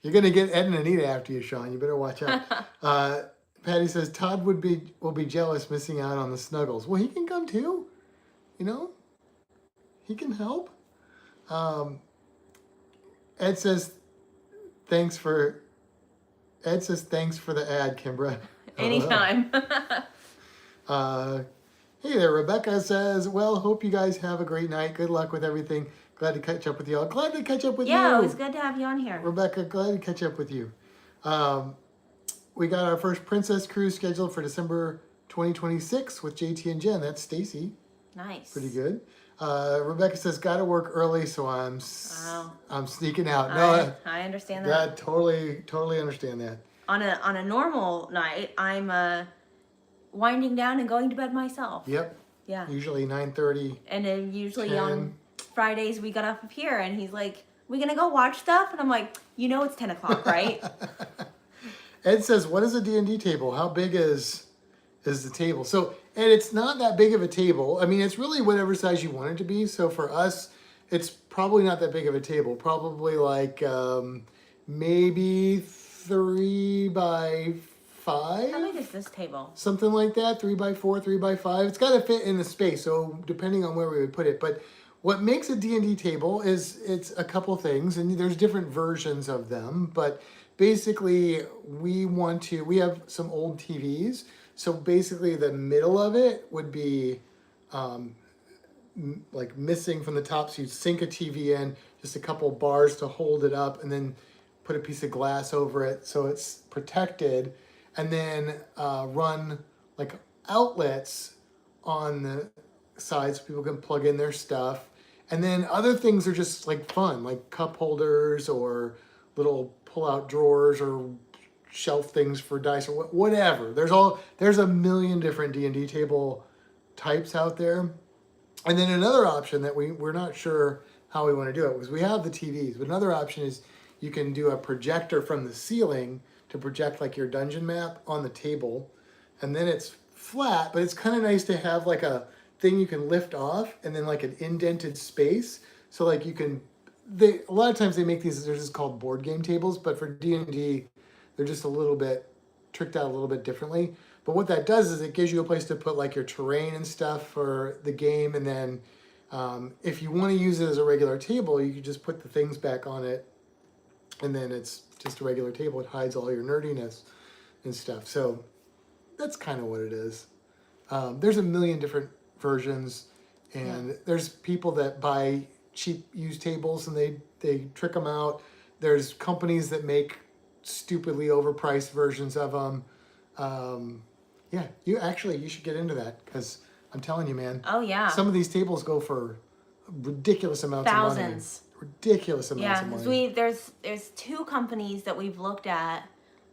You're gonna get Ed and Anita after you, Sean. You better watch out. Patty says Todd will be jealous missing out on the snuggles. Well, he can come too. He can help. Ed says thanks for the ad, Kimbra. Anytime. Hey there, Rebecca says, well, hope you guys have a great night. Good luck with everything. Glad to catch up with y'all. Glad to catch up with you. Yeah, it was good to have you on here. Rebecca, glad to catch up with you. We got our first Princess Cruise scheduled for December 2026 with JT and Jen. That's Stacy. Nice. Pretty good. Rebecca says, "Gotta work early, so Wow. I'm sneaking out." No, I understand that. that totally understand that. On a normal night, I'm winding down and going to bed myself. Yep. Yeah. Usually 9:30. And then usually 10. on Fridays we got off of here, and he's like, "We gonna go watch stuff?" And I'm like, "You know it's 10 o'clock, right?" Ed says, "What is a D&D table? How big is the table?" So, and it's not that big of a table. I mean, it's really whatever size you want it to be. So for us, it's probably not that big of a table. Probably like maybe 3 by 5. How big is this table? Something like that, 3 by 4, 3 by 5. It's got to fit in the space, so depending on where we would put it. But what makes a D&D table is it's a couple things, and there's different versions of them. But basically, we have some old TVs. So basically, the middle of it would be like missing from the top. So you'd sink a TV in, just a couple bars to hold it up, and then put a piece of glass over it so it's protected, and then run like outlets on the sides so people can plug in their stuff. And then other things are just like fun, like cup holders or little pull-out drawers or shelf things for dice or whatever. There's a million different D&D table types out there. And then another option that we're not sure how we want to do it, because we have the TVs, but another option is you can do a projector from the ceiling to project like your dungeon map on the table. And then it's flat, but it's kind of nice to have like a thing you can lift off and then like an indented space. So like you can, a lot of times they make these, they're just called board game tables, but for D&D, they're just a little bit tricked out a little bit differently. But what that does is it gives you a place to put like your terrain and stuff for the game. And then if you want to use it as a regular table, you can just put the things back on it. And then it's just a regular table. It hides all your nerdiness and stuff. So that's kind of what it is. There's a million different versions. And there's people that buy cheap used tables and they trick them out. There's companies that make stupidly overpriced versions of them. Yeah, you should get into that, because I'm telling you, man. Oh yeah. Some of these tables go for ridiculous amounts Thousands. of money. Ridiculous amounts Yeah, of because money. there's 2 companies that we've looked at.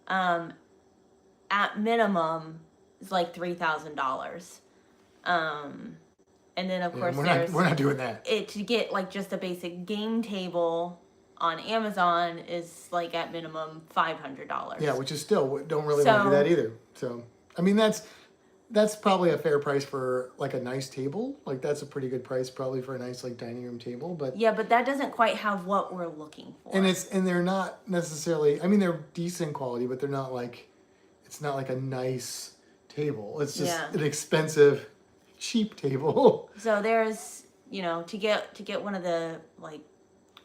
At minimum, it's like $3,000. And then of course we're not doing that. To get like just a basic game table on Amazon is like at minimum $500. Yeah, which is still, don't really want to do that either. So, I mean, that's probably a fair price for like a nice table. Like that's a pretty good price probably for a nice like dining room table. But yeah, but that doesn't quite have what we're looking for. And they're not necessarily, I mean, they're decent quality, but they're not like, it's not like a nice table. It's just an expensive, cheap table. So there's, to get one of the, like,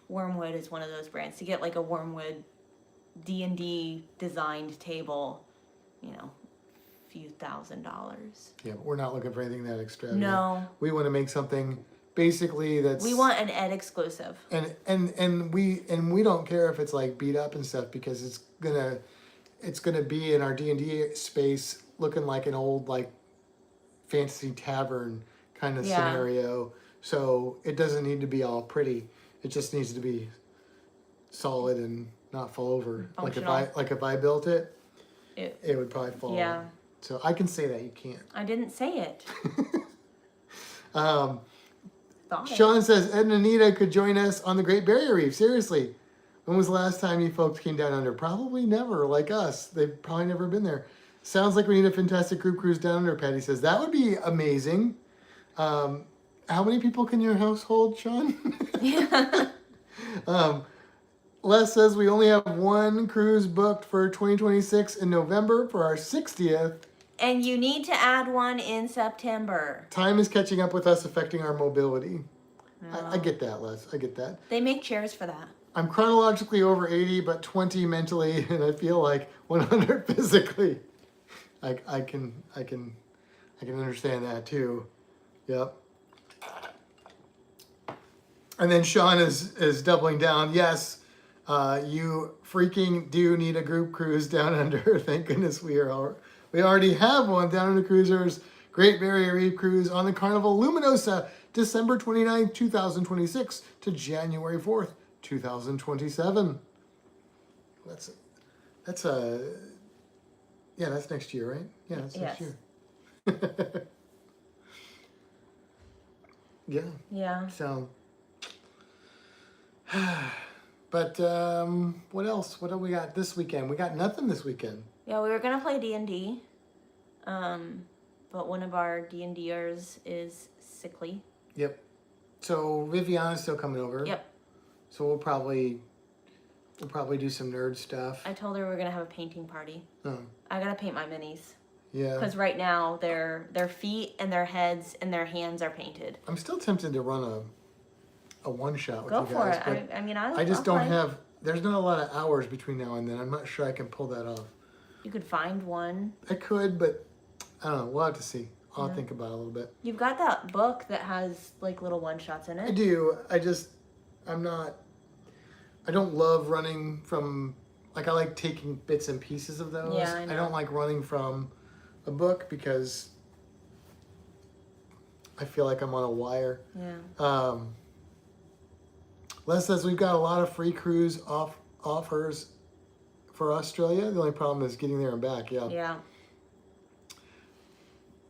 Wormwood is one of those brands. To get like a Wormwood D&D designed table, few $1,000s. Yeah, but we're not looking for anything that extravagant. No. We want to make something basically that's. We want an Ed exclusive. And we don't care if it's like beat up and stuff, because it's gonna be in our D&D space looking like an old like fantasy tavern kind of scenario. So it doesn't need to be all pretty. It just needs to be solid and not fall over. Functional. Like if I built it, it would probably fall. Yeah. So I can say that, you can't. I didn't say it. Sean says Ed and Anita could join us on the Great Barrier Reef. Seriously, when was the last time you folks came down under? Probably never, like us. They've probably never been there. Sounds like we need a fantastic group cruise down under, Patty says. That would be amazing. How many people can your house hold, Sean? Yeah. Les says we only have one cruise booked for 2026 in November for our 60th. And you need to add one in September. Time is catching up with us, affecting our mobility. I get that, Les. I get that. They make chairs for that. I'm chronologically over 80, but 20 mentally, and I feel like 100 physically. I can understand that too. Yep. And then Sean is doubling down. Yes, you freaking do need a group cruise down under. Thank goodness we already have one. Down under Cruisers, Great Barrier Reef cruise on the Carnival Luminosa December 29th, 2026 to January 4th, 2027. That's yeah, that's next year, right? Yeah, that's next Yes. year. Yeah. Yeah. So, but what else? What do we got this weekend? We got nothing this weekend. Yeah, we were gonna play D&D, but one of our D&Ders is sickly. Yep. So Viviana's still coming over. Yep. So we'll probably do some nerd stuff. I told her we're gonna have a painting party. Oh. I gotta paint my minis. Yeah. Because right now their feet and their heads and their hands are painted. I'm still tempted to run a one shot with Go you for guys. it. I mean, I just I'll don't play. have. There's not a lot of hours between now and then. I'm not sure I can pull that off. You could find one. I could, but I don't know. We'll have to see. I'll Yeah. think about it a little bit. You've got that book that has like little one shots in I it. do. I'm not. I don't love running from. Like, I like taking bits and pieces of those. Yeah, I know. don't like running from a book because I feel like I'm on a wire. Yeah. Les says we've got a lot of free cruise offers for Australia. The only problem is getting there and back. Yeah. Yeah.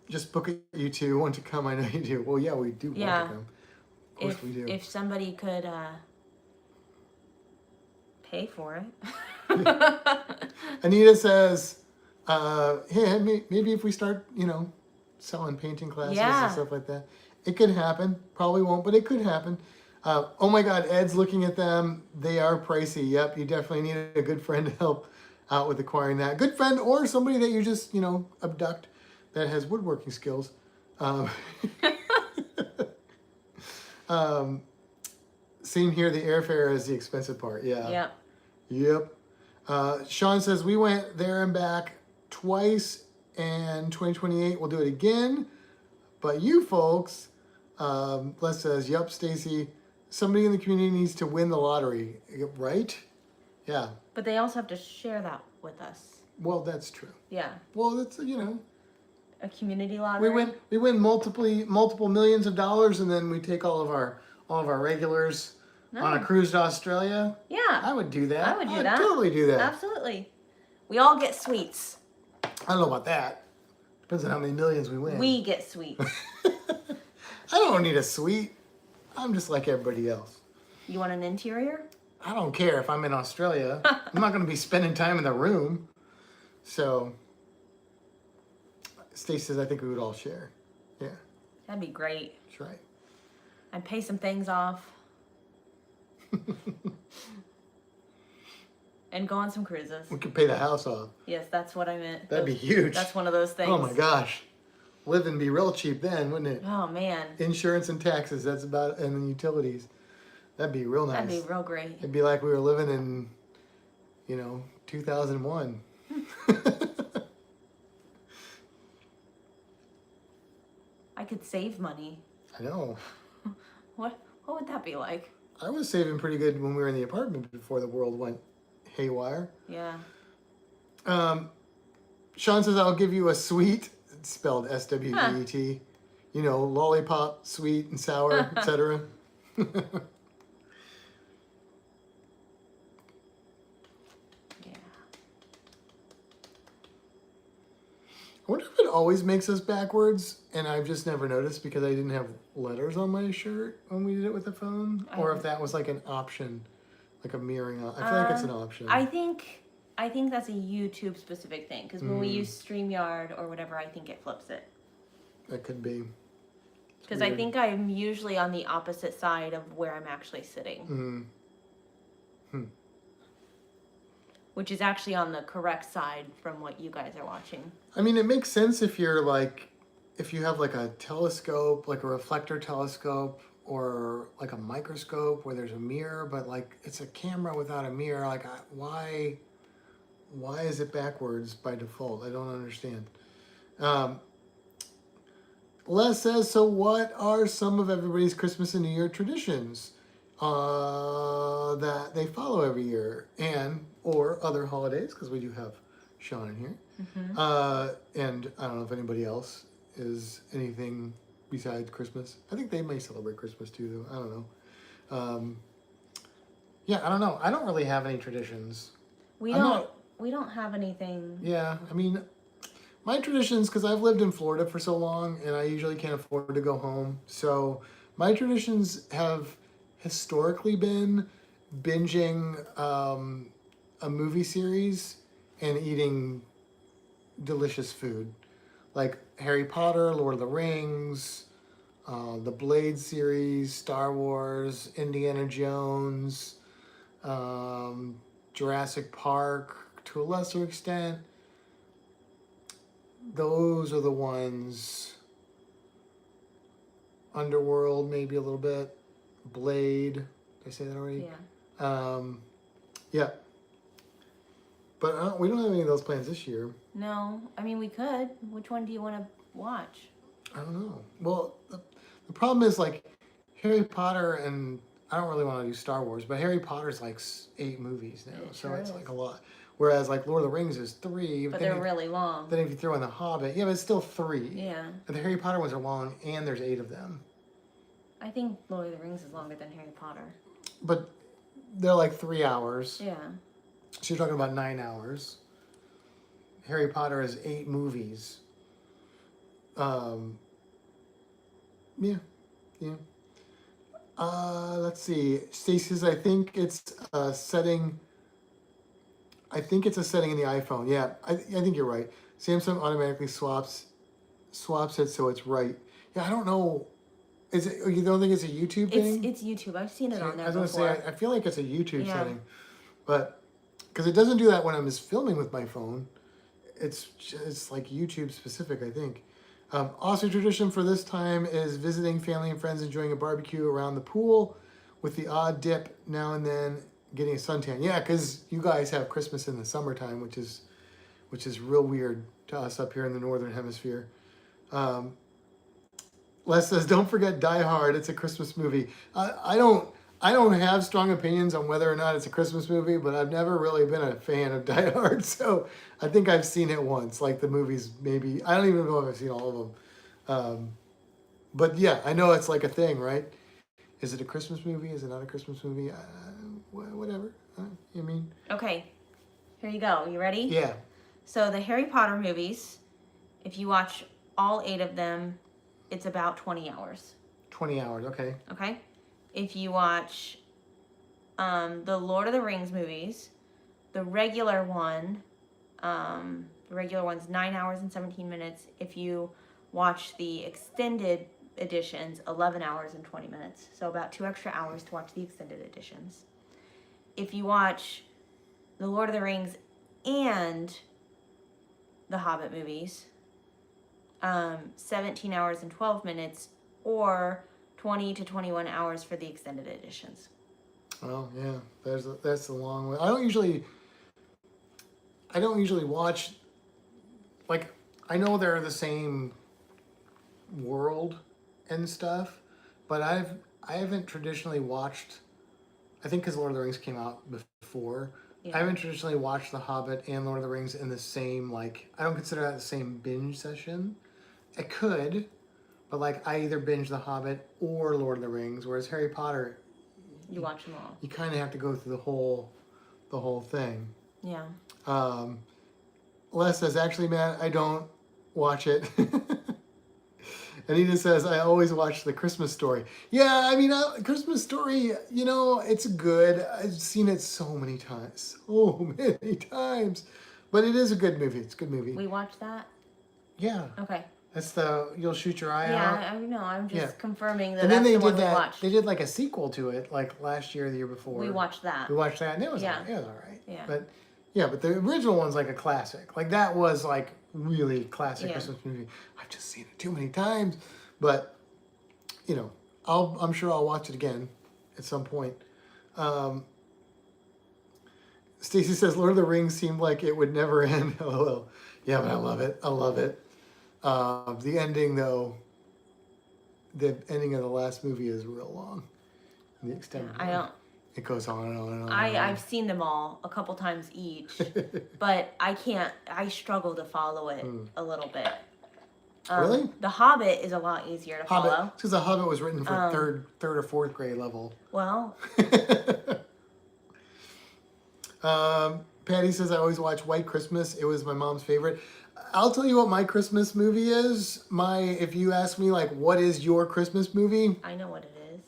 Just book it, you two want to come. I know you do. Well, yeah, we do want Yeah. to come. Of course If we do. if somebody could pay for it. Anita says, hey, maybe if we start, selling painting classes Yeah. and stuff like that, it could happen. Probably won't, but it could happen. Oh my God, Ed's looking at them. They are pricey. Yep, you definitely need a good friend to help out with acquiring that. Good friend or somebody that you just, abduct that has woodworking skills. Same here, the airfare is the expensive part. Yeah. Yeah. Yep. Sean says we went there and back twice, and 2028 we'll do it again. But you folks, Les says, yep, Stacy, somebody in the community needs to win the lottery, right? Yeah. But they also have to share that with us. Well, that's true. Yeah. Well, that's A community lottery. we win multiple millions of dollars, and then we take all of our regulars on a cruise to Australia. Yeah. I would do that. I would do I'd that. totally do that. Absolutely. We all get sweets. I don't know about that. Depends on how many millions we win. We get sweets. I don't need a suite. I'm just like everybody else. You want an interior? I don't care if I'm in Australia. I'm not going to be spending time in the room. So, Stacey says, I think we would all share. Yeah, That'd be great. that's right. I'd pay some things off. And go on some cruises. We could pay the house off. Yes, that's what I meant. That'd be huge. That's one of those things. Oh my gosh. Living be real cheap then, wouldn't it? Oh man. Insurance and taxes, that's about, and then utilities. That'd be real nice. That'd be real great. It'd be like we were living in, 2001. I could save money. I know. What would that be like? I was saving pretty good when we were in the apartment before the world went haywire. Yeah. Sean says, I'll give you a sweet, it's spelled SWEET, lollipop, sweet and sour, etc. Yeah. I wonder if it always makes us backwards, and I've just never noticed because I didn't have letters on my shirt when we did it with the phone, or if that was like an option, like a mirroring. I feel like it's an option. I think that's a YouTube specific thing because when we use StreamYard or whatever, I think it flips it. That could be. Because I think I'm usually on the opposite side of where I'm actually sitting. Which is actually on the correct side from what you guys are watching. I mean, it makes sense if you're if you have like a telescope, like a reflector telescope, or like a microscope where there's a mirror, but like it's a camera without a mirror. Like, why is it backwards by default? I don't understand. Les says, so what are some of everybody's Christmas and New Year traditions that they follow every year, or other holidays, because we do have Sean in here. And I don't know if anybody else is anything besides Christmas. I think they may celebrate Christmas too, though. I don't know. Yeah, I don't know. I don't really have any traditions. We I'm don't. not- We don't have anything. Yeah, I mean, my traditions, because I've lived in Florida for so long and I usually can't afford to go home. So my traditions have historically been binging a movie series and eating delicious food. Like Harry Potter, Lord of the Rings, the Blade series, Star Wars, Indiana Jones, Jurassic Park to a lesser extent. Those are the ones. Underworld, maybe a little bit. Blade. Did I say that already? Yeah. Yeah. But we don't have any of those plans this year. No, I mean we could. Which one do you want to watch? I don't know. Well, the problem is like Harry Potter and I don't really want to do Star Wars, but Harry Potter's like 8 movies now, It so sure it's is. like a lot. Whereas like Lord of the Rings is 3. But then they're really long. Then if you throw in the Hobbit, yeah, but it's still 3. Yeah. And the Harry Potter ones are long, and there's 8 of them. I think Lord of the Rings is longer than Harry Potter. But they're like 3 hours. Yeah. So you're talking about 9 hours. Harry Potter is 8 movies. Yeah. Let's see. Stacy says, I think it's a setting. I think it's a setting in the iPhone. Yeah, I think you're right. Samsung automatically swaps it so it's right. Yeah, I don't know. Is it? You don't think it's a YouTube thing? It's YouTube. I've seen it on there I was before. gonna say I feel like it's a YouTube Yeah. setting, but because it doesn't do that when I'm just filming with my phone. It's like YouTube specific, I think. Also, tradition for this time is visiting family and friends, enjoying a barbecue around the pool, with the odd dip now and then, getting a suntan. Yeah, because you guys have Christmas in the summertime, which is real weird to us up here in the northern hemisphere. Les says, "Don't forget Die Hard. It's a Christmas movie." I don't have strong opinions on whether or not it's a Christmas movie, but I've never really been a fan of Die Hard, so I think I've seen it once. Like the movies, maybe I don't even know if I've seen all of them. But yeah, I know it's like a thing, right? Is it a Christmas movie? Is it not a Christmas movie? Whatever. I mean, Okay. Here you go. You ready? yeah. So the Harry Potter movies, if you watch all 8 of them, it's about 20 hours. 20 hours. Okay. Okay? If you watch the Lord of the Rings movies, the regular one's 9 hours and 17 minutes. If you watch the extended editions, 11 hours and 20 minutes. So about 2 extra hours to watch the extended editions. If you watch the Lord of the Rings and the Hobbit movies, 17 hours and 12 minutes, or 20 to 21 hours for the extended editions. Well, yeah, that's a long way. I don't usually watch, like, I know they're the same world and stuff, but I haven't traditionally watched, I think because Lord of the Rings came out before, Yeah. I haven't traditionally watched The Hobbit and Lord of the Rings in the same, like, I don't consider that the same binge session. I could, but like I either binge The Hobbit or Lord of the Rings, whereas Harry Potter, You watch them all. you kind of have to go through the whole thing. Yeah. Les says, actually, Matt, I don't watch it. Anita says, I always watch The Christmas Story. Yeah, I mean, Christmas Story, it's good. I've seen it so many times. So many times. But it is a good movie. It's a good movie. We watched that? Yeah. Okay. That's You'll Shoot Your Eye Out. Yeah, I know. I'm just Yeah. confirming that And then that's they the one did we that. watched. They did like a sequel to it, like last year or the year before. We watched that. We watched that, and it was Yeah. all right. It was all right. Yeah. But the original one's like a classic. Like that was like really classic Yeah. Christmas movie. I've just seen it too many times, but I'm sure I'll watch it again at some point. Stacy says Lord of the Rings seemed like it would never end. LOL. Yeah, but I love it. I love it. The ending though. The ending of the last movie is real long. The extended. I one. don't. It goes on and on and on. I've seen them all a couple times each, but I struggle to follow it a little bit. Really? The Hobbit is a lot easier to Hobbit. follow. Because the Hobbit was written for third or fourth grade level. Well, Patty says I always watch White Christmas. It was my mom's favorite. I'll tell you what my Christmas movie is. If you ask me like what is your Christmas movie, I know what it is.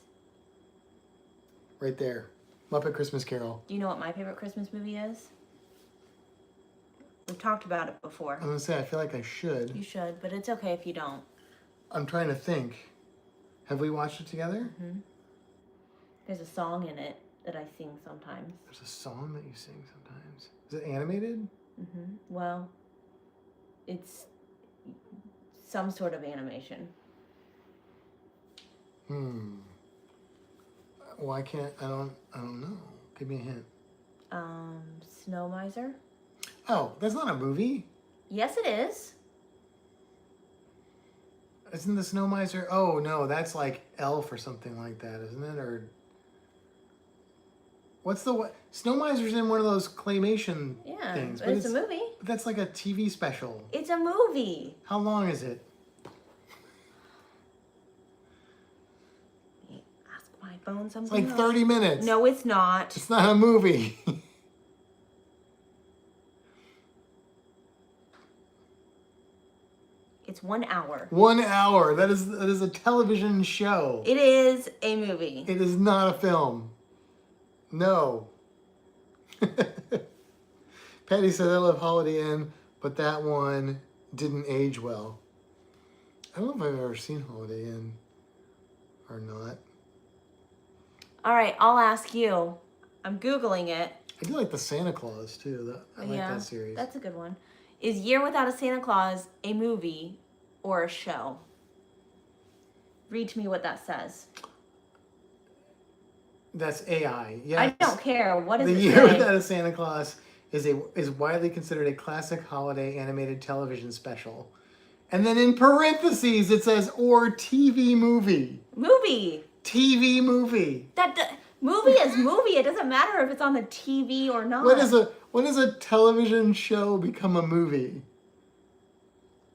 right there, Muppet Christmas Carol. Do you know what my favorite Christmas movie is? We've talked about it before. I'm gonna say I feel like I should. You should, but it's okay if you don't. I'm trying to think. Have we watched it together? Mm-hmm. There's a song in it that I sing sometimes. There's a song that you sing sometimes. Is it animated? Mm-hmm. Well, it's some sort of animation. Well, I can't. I don't know. Give me a hint. Snow Miser? Oh, that's not a movie. Yes, it is. Isn't the Snow Miser? Oh no, that's like Elf or something like that, isn't it? Or what's the what? Snow Miser's in one of those claymation Yeah, things, but it's a movie. But that's like a TV special. It's a movie. How long is it? Ask my phone something. It's like else. 30 minutes. No, it's not. It's not a movie. It's 1 hour. 1 hour. That is a television show. It is a movie. It is not a film. No. Patty said I love Holiday Inn, but that one didn't age well. I don't know if I've ever seen Holiday Inn or not. All right, I'll ask you. I'm Googling it. I do like the Santa Claus too. I like that series. That's a good one. Is Year Without a Santa Claus a movie or a show? Read to me what that says. That's AI. Yeah. I don't care. What does The it Year say? Without a Santa Claus is widely considered a classic holiday animated television special. And then in parentheses it says or TV movie. Movie. TV movie. Movie is movie. It doesn't matter if it's on the TV or not. When does a television show become a movie?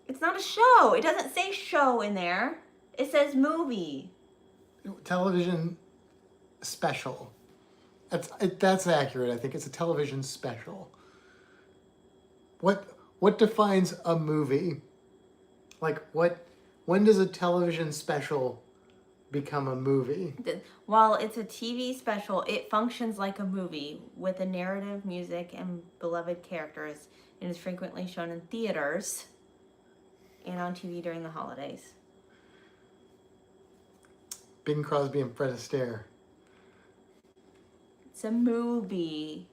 It's not a show. It doesn't say show in there. It says movie. Television special. That's accurate. I think it's a television special. What defines a movie? Like when does a television special become a movie? While it's a TV special, it functions like a movie with a narrative, music, and beloved characters, and is frequently shown in theaters and on TV during the holidays. Bing Crosby and Fred Astaire. It's a movie.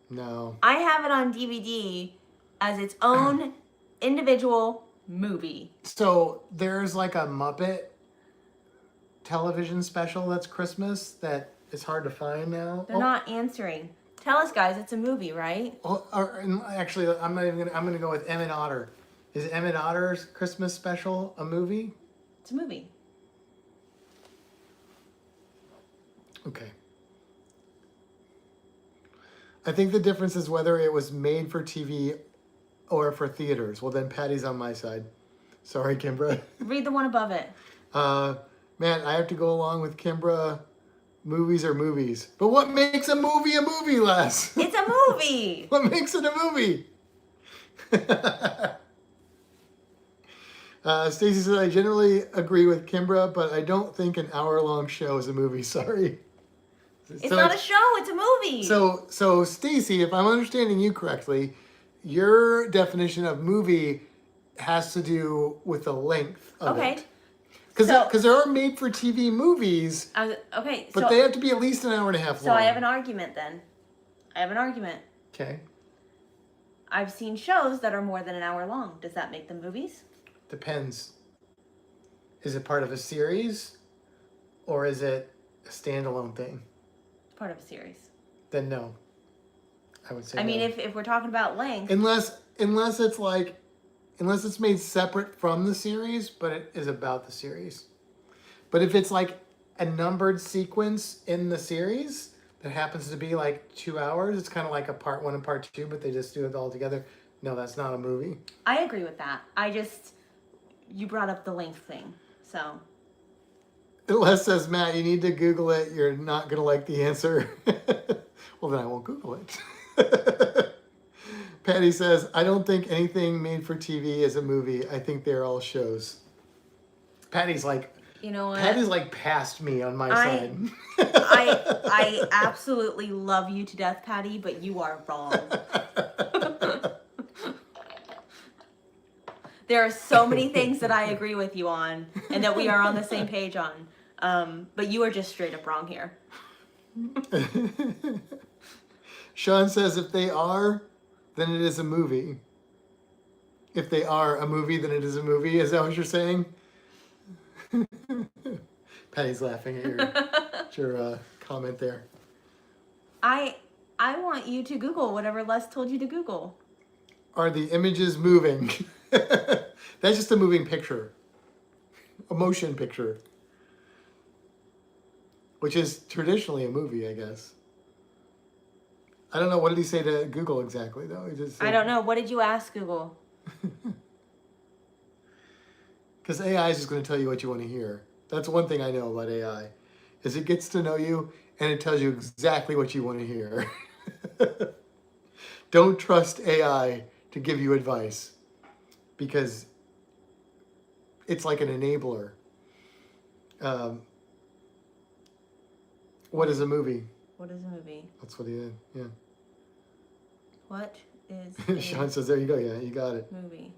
No. I have it on DVD as its own individual movie. So there's like a Muppet television special that's Christmas that is hard to find now. They're not answering. Tell us, guys, it's a movie, right? And actually, I'm gonna go with Emmett Otter. Is Emmett Otter's Christmas special a movie? It's a movie. Okay. I think the difference is whether it was made for TV or for theaters. Well, then Patty's on my side. Sorry, Kimbra. Read the one above it. Man, I have to go along with Kimbra. Movies are movies. But what makes a movie, Les? It's a movie. What makes it a movie? Stacy says, I generally agree with Kimbra, but I don't think an hour-long show is a movie. Sorry. It's not a show, it's a movie. So Stacy, if I'm understanding you correctly, your definition of movie has to do with the length of it. Because there are made-for-TV movies, but they have to be at least an hour and a half long. So I have an argument then. Okay. I've seen shows that are more than an hour long. Does that make them movies? Depends. Is it part of a series, or is it a standalone thing? It's part of a series. Then no. I would say I mean, no. if we're talking about length. Unless it's made separate from the series, but it is about the series. But if it's like a numbered sequence in the series that happens to be like 2 hours, it's kind of like a part 1 and part 2, but they just do it all together. No, that's not a movie. I agree with that. You brought up the length thing, so. Les says, Matt, you need to Google it. You're not going to like the answer. Well, then I won't Google it. Patty says, I don't think anything made for TV is a movie. I think they're all shows. Patty's like, You know what? Patty's like past me on my I- side. I absolutely love you to death, Patty, but you are wrong. There are so many things that I agree with you on and that we are on the same page on. But you are just straight up wrong here. Sean says, if they are, then it is a movie. If they are a movie, then it is a movie. Is that what you're saying? Patty's laughing at your comment there. I want you to Google whatever Les told you to Google. Are the images moving? That's just a moving picture. A motion picture. Which is traditionally a movie, I guess. I don't know. What did he say to Google exactly, though? He just said, I don't know. What did you ask Google? Because AI is just going to tell you what you want to hear. That's one thing I know about AI, is it gets to know you and it tells you exactly what you want to hear. Don't trust AI to give you advice, because it's like an enabler. What is a movie? What is a movie? That's what he did. Yeah. What is Sean a says, there you go. Yeah, you got it. movie?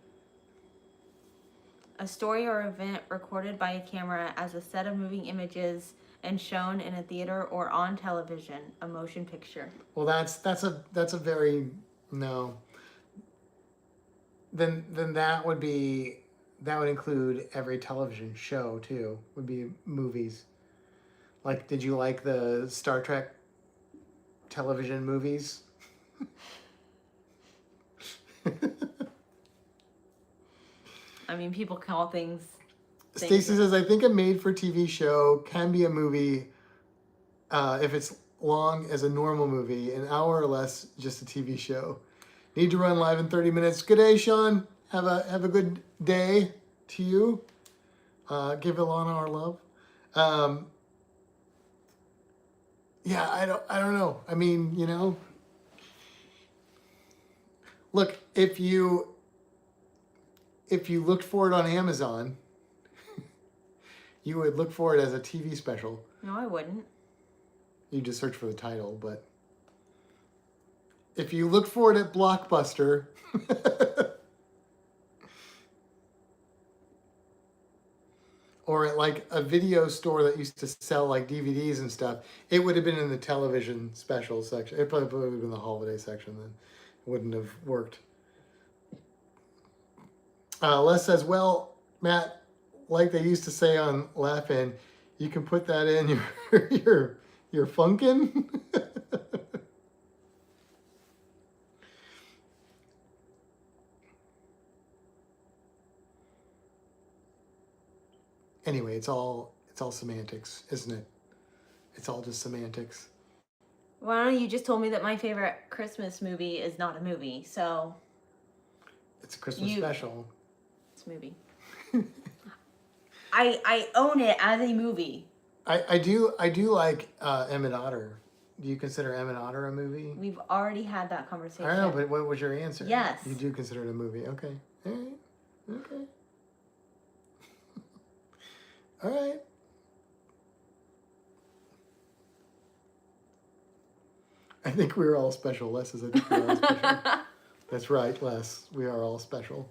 A story or event recorded by a camera as a set of moving images and shown in a theater or on television, a motion picture. Well, that's a very no. Then that would include every television show too. Would be movies. Like, did you like the Star Trek television movies? I mean, people call things. Stacy says, I think a made-for-TV show can be a movie if it's long as a normal movie, an hour or less, just a TV show. Need to run live in 30 minutes. Good day, Sean. Have a good day to you. Give Ilana our love. Yeah, I don't know. I mean, you know, look, if you looked for it on Amazon, you would look for it as a TV special. No, I wouldn't. You just search for the title, but if you look for it at Blockbuster, or at like a video store that used to sell like DVDs and stuff, it would have been in the television special section. It probably would have been the holiday section then. It wouldn't have worked. Les says, well, Matt, like they used to say on Laugh-In, you can put that in your funkin'. Anyway, it's all semantics, isn't it? It's all just semantics. Well, you just told me that my favorite Christmas movie is not a movie, so It's a Christmas special. it's a movie. I own it as a movie. I do like Emmett Otter. Do you consider Emmett Otter a movie? We've already had that conversation. I don't know, but what was your answer? Yes. You do consider it a movie. Okay. All right. Okay. All right. I think we're all special. Les says, I think we're all special. That's right, Les. We are all special.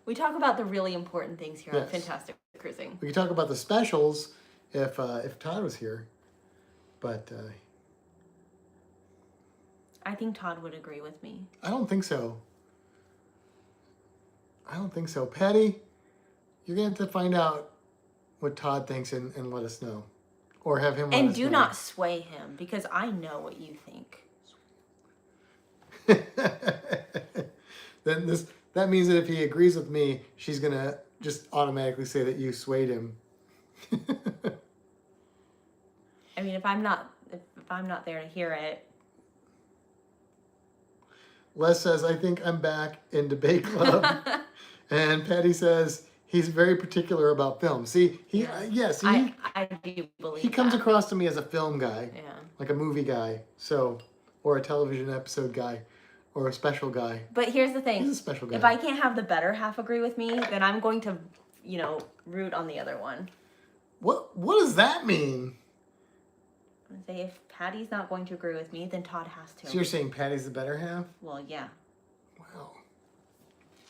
We talk about the really important things here on Yes. Fintastic Cruising. We could talk about the specials if Todd was here, but I think Todd would agree with me. I don't think so. I don't think so. Patty, you're going to have to find out what Todd thinks and let us know. Or have him let And us do know. not sway him, because I know what you think. Then that means that if he agrees with me, she's going to just automatically say that you swayed him. I mean, if I'm not there to hear it. Les says, I think I'm back in debate club. And Patty says, he's very particular about film. See, yes, I do believe he comes that. across to me as a film guy, Yeah. like a movie guy, so, or a television episode guy, or a special guy. But here's the thing. He's a special guy. If I can't have the better half agree with me, then I'm going to, root on the other one. What does that mean? I'm gonna say if Patty's not going to agree with me, then Todd has to. So you're saying Patty's the better half? Well, yeah. Wow.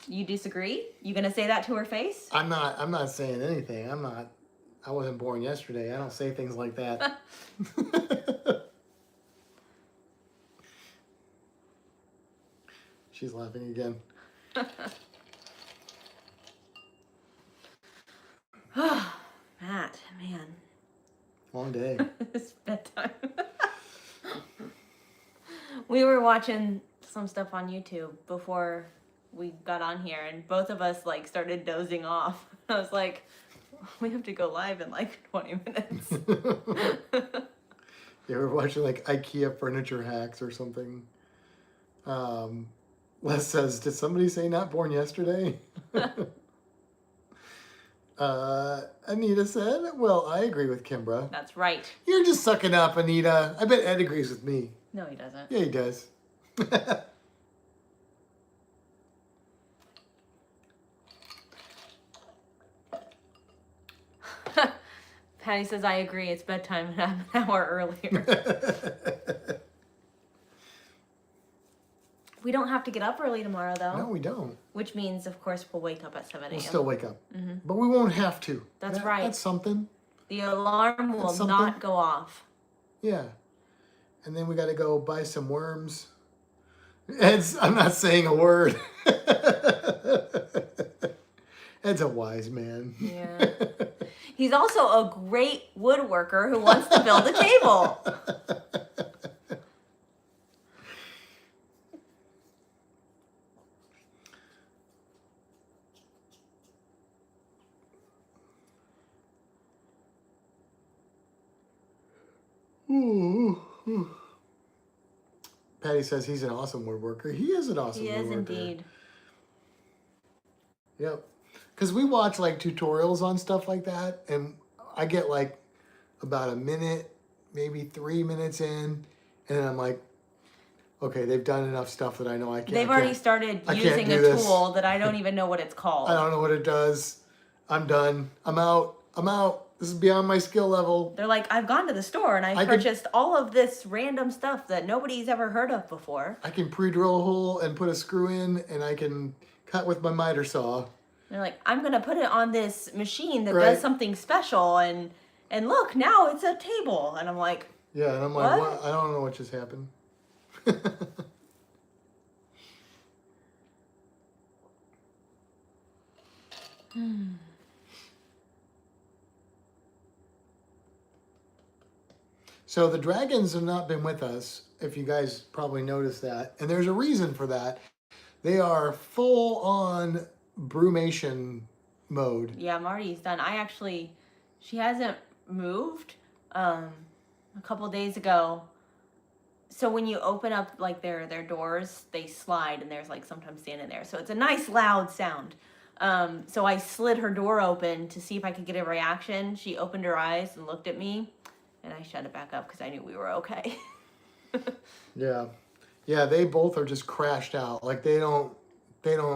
You disagree? You gonna say that to her face? I'm not saying anything. I wasn't born yesterday. I don't say things like that. She's laughing again. Matt, man. Long day. It's bedtime. We were watching some stuff on YouTube before we got on here, and both of us started dozing off. I was like, we have to go live in 20 minutes. Yeah, we're watching IKEA furniture hacks or something. Les says, did somebody say not born yesterday? Anita said, well, I agree with Kimbra. That's right. You're just sucking up, Anita. I bet Ed agrees with me. No, he doesn't. Yeah, he does. Patty says, I agree. It's bedtime an hour earlier. We don't have to get up early tomorrow, though. No, we don't. Which means, of course, we'll wake up at 7 a.m. We'll still wake up. But we won't have to. That's right. That's something. The alarm will not go off. Yeah. And then we got to go buy some worms. I'm not saying a word. Ed's a wise man. Yeah. He's also a great woodworker who wants to build a table. Patty says he's an awesome woodworker. He is an awesome woodworker. He is indeed. Yep. Because we watch tutorials on stuff like that, and I get about a minute, maybe 3 minutes in, and then I'm like, okay, they've done enough stuff that I know I can't. They've already started using a tool that I don't even know what it's called. I don't know what it does. I'm done. I'm out. This is beyond my skill level. They're like, I've gone to the store and I purchased all of this random stuff that nobody's ever heard of before. I can pre-drill a hole and put a screw in, and I can cut with my miter saw. They're like, I'm going to put it on this machine that does something special, and look, now it's a table. And I'm like, yeah, and I'm like, what? I don't know what just happened. So the dragons have not been with us, if you guys probably noticed that. And there's a reason for that. They are full on brumation mode. Yeah, Marty's done. She hasn't moved a couple days ago. So when you open up their doors, they slide and there's sometimes sand in there. So it's a nice loud sound. So I slid her door open to see if I could get a reaction. She opened her eyes and looked at me, and I shut it back up because I knew we were okay. Yeah. Yeah, they both are just crashed out. They don't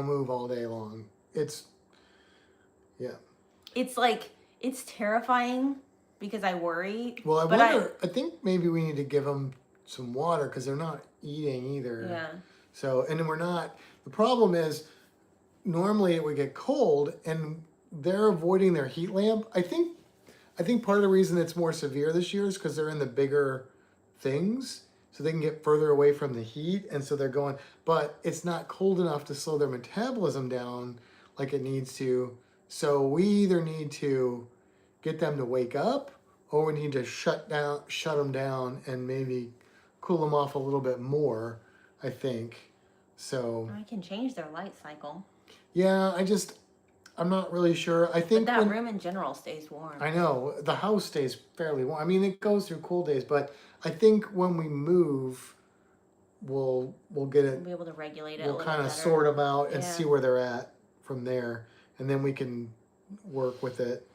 move all day long. It's It's terrifying because I worry. Well, I wonder, I think maybe we need to give them some water because they're not eating either. Yeah. So, and then the problem is normally it would get cold and they're avoiding their heat lamp. I think part of the reason it's more severe this year is because they're in the bigger things, so they can get further away from the heat, and so they're going, but it's not cold enough to slow their metabolism down like it needs to. So we either need to get them to wake up, or we need to shut them down and maybe cool them off a little bit more, I think. So I can change their light cycle. Yeah, I'm not really sure. I think But that room in general stays warm. I know. The house stays fairly warm. I mean, it goes through cool days, but I think when we move, we'll get We'll it. be able to regulate it a We'll little kind of better. sort them out and Yeah. see where they're at from there, and then we can work with it.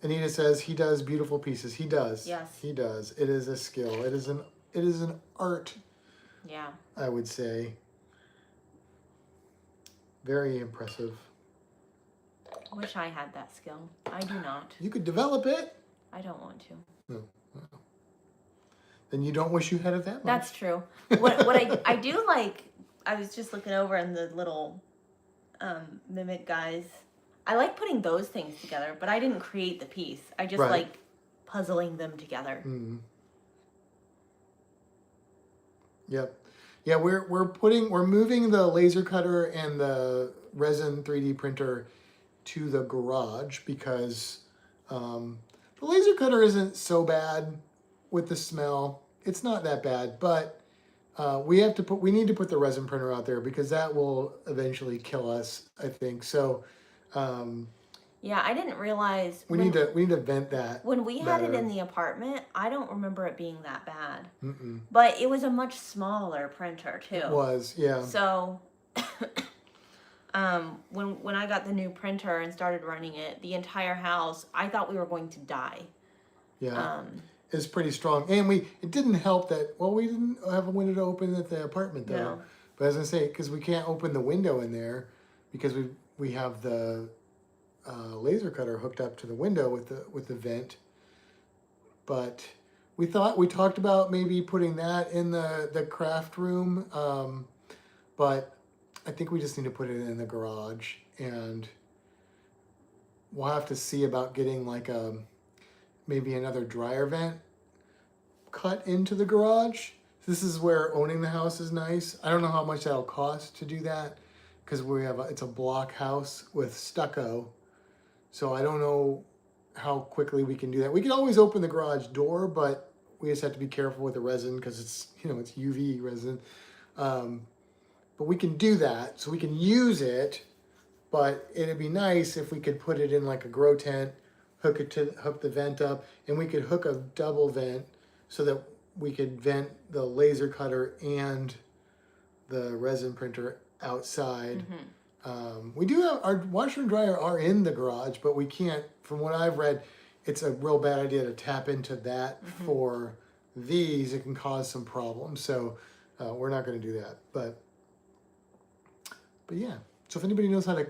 Anita says he does beautiful pieces. He does. Yes. He does. It is a skill. It is an art, Yeah. I would say. Very impressive. Wish I had that skill. I do not. You could develop it. I don't want to. No. Then you don't wish you had it that much. That's true. What I do like, I was just looking over in the little mimic guys. I like putting those things together, but I didn't create the piece. I just Right. like puzzling them together. Mm. Yep. Yeah, we're moving the laser cutter and the resin 3D printer to the garage because the laser cutter isn't so bad with the smell. It's not that bad, but we need to put the resin printer out there because that will eventually kill us, I think. So Yeah, I didn't realize we need to vent that. when we had it better. in the apartment. I don't remember it being that bad, Mm-mm. but it was a much smaller printer too. It was, yeah. So, when I got the new printer and started running it, the entire house, I thought we were going to die. Yeah. It's pretty strong. And it didn't help that, we didn't have a window to open at the apartment though. No. But as I say, because we can't open the window in there because we have the laser cutter hooked up to the window with the vent. But we talked about maybe putting that in the craft room. But I think we just need to put it in the garage, and we'll have to see about getting like maybe another dryer vent cut into the garage. This is where owning the house is nice. I don't know how much that'll cost to do that because it's a block house with stucco. So I don't know how quickly we can do that. We can always open the garage door, but we just have to be careful with the resin because it's UV resin. But we can do that, so we can use it. But it'd be nice if we could put it in like a grow tent, hook the vent up, and we could hook a double vent so that we could vent the laser cutter and the resin printer outside. Mm-hmm. We do have our washer and dryer are in the garage, but we can't. From what I've read, it's a real bad idea to tap into that for these. It can cause some problems, so we're not going to do that. But yeah. So if anybody knows how to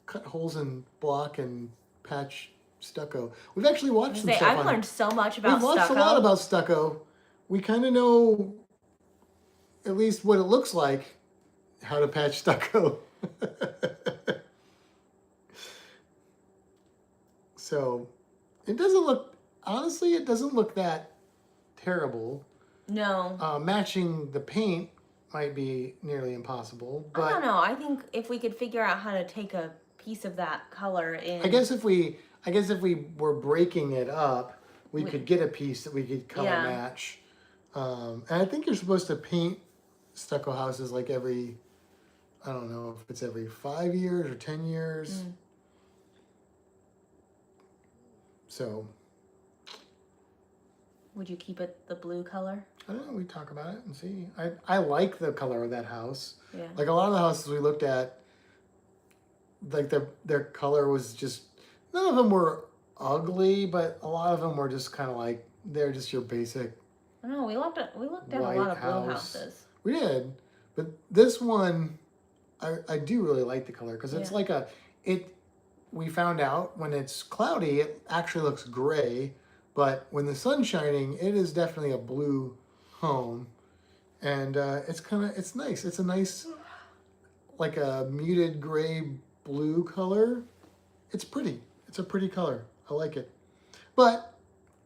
cut holes in block and patch stucco, we've actually watched some stuff. I've learned so much about stucco. We've watched a lot about stucco. We kind of know at least what it looks like, how to patch stucco. So it doesn't look that terrible. No. Matching the paint might be nearly impossible, but I don't know. I think if we could figure out how to take a piece of that color in. I guess if we were breaking it up, we could get a piece that we could color match. And I think you're supposed to paint stucco houses like every, I don't know if it's every 5 years or 10 years. So. Would you keep it the blue color? I don't know. We talk about it and see. I like the color of that house. Yeah. Like a lot of the houses we looked at, like their color was just, none of them were ugly, but a lot of them were just kind of like, they're just your basic. I don't know. We looked at a White lot of house. blue houses. We did, but this one, I do really like the color because it's like we found out when it's cloudy, it actually looks gray, but when the sun's shining, it is definitely a blue home, and it's nice. It's a nice, like a muted gray blue color. It's pretty. It's a pretty color. I like it, but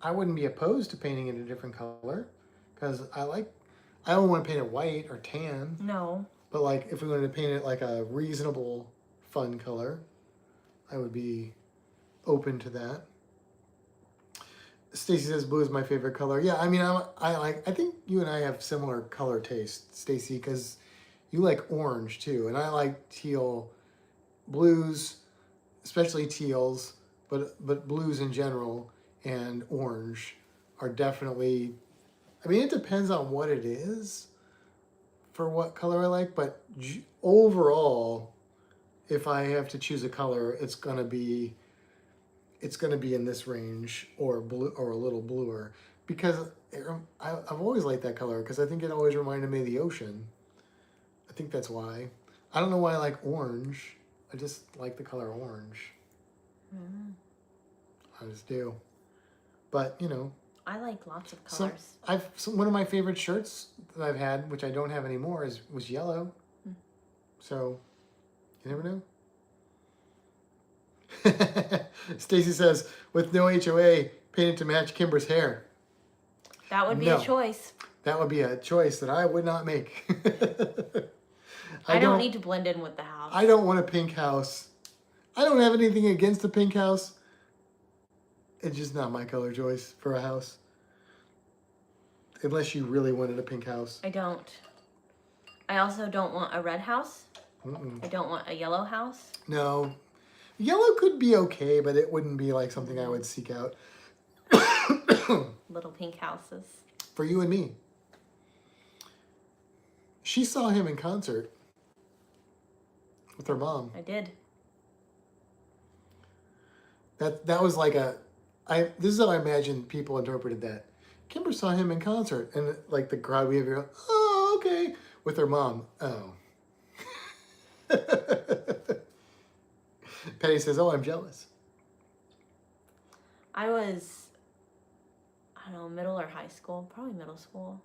I wouldn't be opposed to painting it a different color because I don't want to paint it white or tan. No. But like if we wanted to paint it like a reasonable, fun color, I would be open to that. Stacy says blue is my favorite color. Yeah, I mean, I think you and I have similar color taste, Stacy, because you like orange too, and I like teal, blues, especially teals, but blues in general and orange are definitely, I mean, it depends on what it is for what color I like, but overall, if I have to choose a color, it's gonna be in this range or blue or a little bluer because I've always liked that color because I think it always reminded me of the ocean. I think that's why. I don't know why I like orange. I just like the color orange. Mm. I just do. But you know, I like lots of colors. one of my favorite shirts that I've had, which I don't have anymore, was yellow. Hmm. So you never know. Stacy says, with no HOA, painted to match Kimber's hair. That would be No. a choice. That would be a choice that I would not make. I don't need to blend in with the house. I don't want a pink house. I don't have anything against a pink house. It's just not my color choice for a house. Unless you really wanted a pink house. I don't. I also don't want a red house. Mm-mm. I don't want a yellow house. No. Yellow could be okay, but it wouldn't be like something I would seek out. Little pink houses. For you and me. She saw him in concert with her mom. I did. That was like this is how I imagine people interpreted that. Kimber saw him in concert, and like the crowd we have here, oh, okay, with her mom. Oh. Patty says, oh, I'm jealous. I was, I don't know, middle or high school. Probably middle school.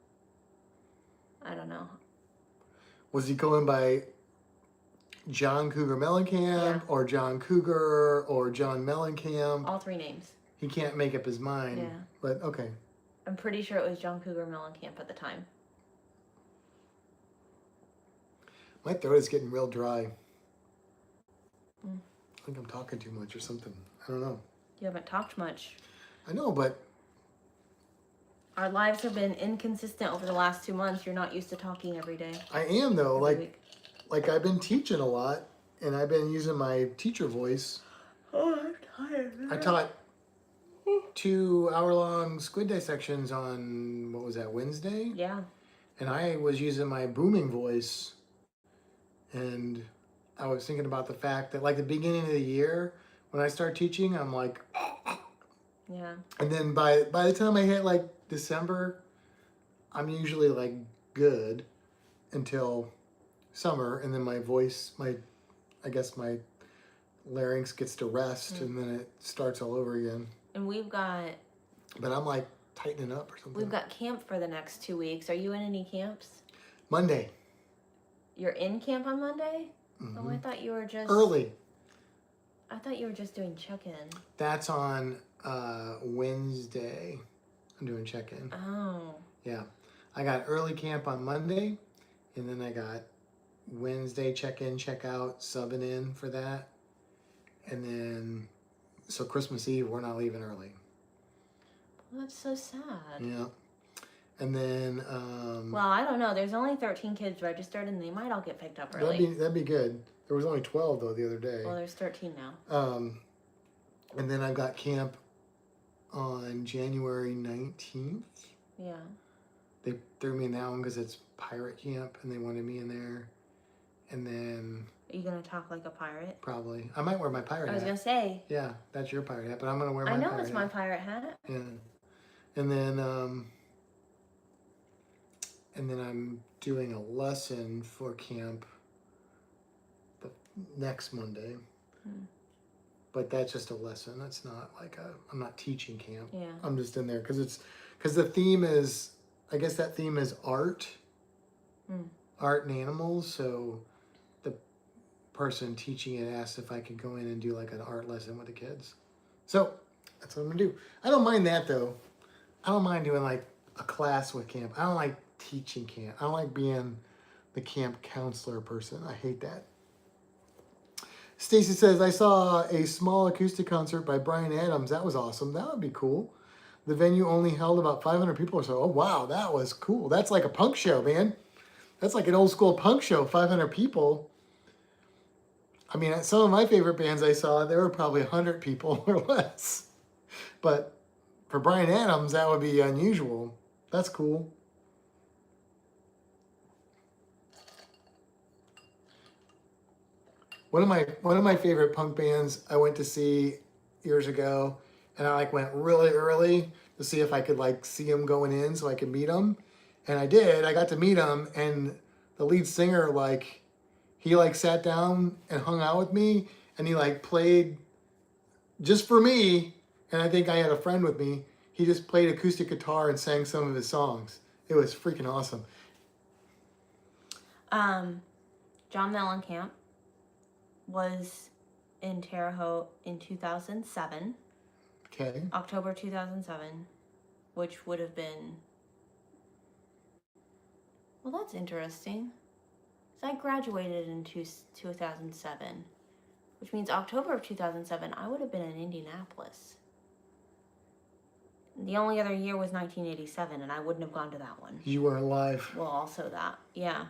I don't know. Was he going by John Cougar Mellencamp or John Cougar or John Mellencamp? All three names. He can't make up his mind. Yeah. But okay. I'm pretty sure it was John Cougar Mellencamp at the time. My throat is getting real dry. Mm. I think I'm talking too much or something. I don't know. You haven't talked much. I know, but Our lives have been inconsistent over the last 2 months. You're not used to talking every day. I am though. Every Like week. like I've been teaching a lot, and I've been using my teacher voice. Oh, I'm tired. I taught 2-hour-long squid dissections on, what was that, Wednesday? Yeah. And I was using my booming voice, and I was thinking about the fact that like the beginning of the year when I start teaching, I'm like, Yeah. and then by the time I hit like December, I'm usually like good until summer, and then my voice, I guess my larynx gets to rest, and then it starts all over again. And we've got But I'm like tightening up or something. We've got camp for the next 2 weeks. Are you in any camps? Monday. You're in camp on Monday? Mhm. Oh, I thought you were just Early. I thought you were just doing check-in. That's on Wednesday. I'm doing check-in. Oh. Yeah. I got early camp on Monday, and then I got Wednesday check-in, check-out, subbing in for that. And then, so Christmas Eve, we're not leaving early. Well, that's so sad. Yeah. And then, Well, I don't know. There's only 13 kids registered, and they might all get picked up early. that'd be good. There was only 12 though the other day. Well, there's 13 now. And then I've got camp on January 19th. Yeah. They threw me in that one because it's pirate camp, and they wanted me in there. And then Are you gonna talk like a pirate? probably I might wear my pirate I was hat. gonna say. Yeah, that's your pirate hat, but I'm gonna wear my I know pirate it's hat. my pirate hat. Yeah. And then I'm doing a lesson for camp the next Monday. But that's just a lesson. That's not like I'm not teaching camp. Yeah. I'm just in there because the theme is, I guess that theme is art. Art and animals. So the person teaching it asked if I could go in and do like an art lesson with the kids. So that's what I'm gonna do. I don't mind that though. I don't mind doing like a class with camp. I don't like teaching camp. I don't like being the camp counselor person. I hate that. Stacy says, I saw a small acoustic concert by Bryan Adams. That was awesome. That would be cool. The venue only held about 500 people or so. Oh, wow, that was cool. That's like a punk show, man. That's like an old school punk show, 500 people. I mean, some of my favorite bands I saw, there were probably 100 people or less. But for Bryan Adams, that would be unusual. That's cool. One of my favorite punk bands I went to see years ago, and I like went really early to see if I could like see them going in so I could meet them, and I did. I got to meet them, and the lead singer like he like sat down and hung out with me, and he like played just for me, and I think I had a friend with me. He just played acoustic guitar and sang some of his songs. It was freaking awesome. John Mellencamp was in Terre Haute in 2007, Okay. October 2007, which would have been, well, that's interesting. So I graduated in 2007, which means October of 2007, I would have been in Indianapolis. The only other year was 1987, and I wouldn't have gone to that one. You weren't alive. Well, also that, yeah.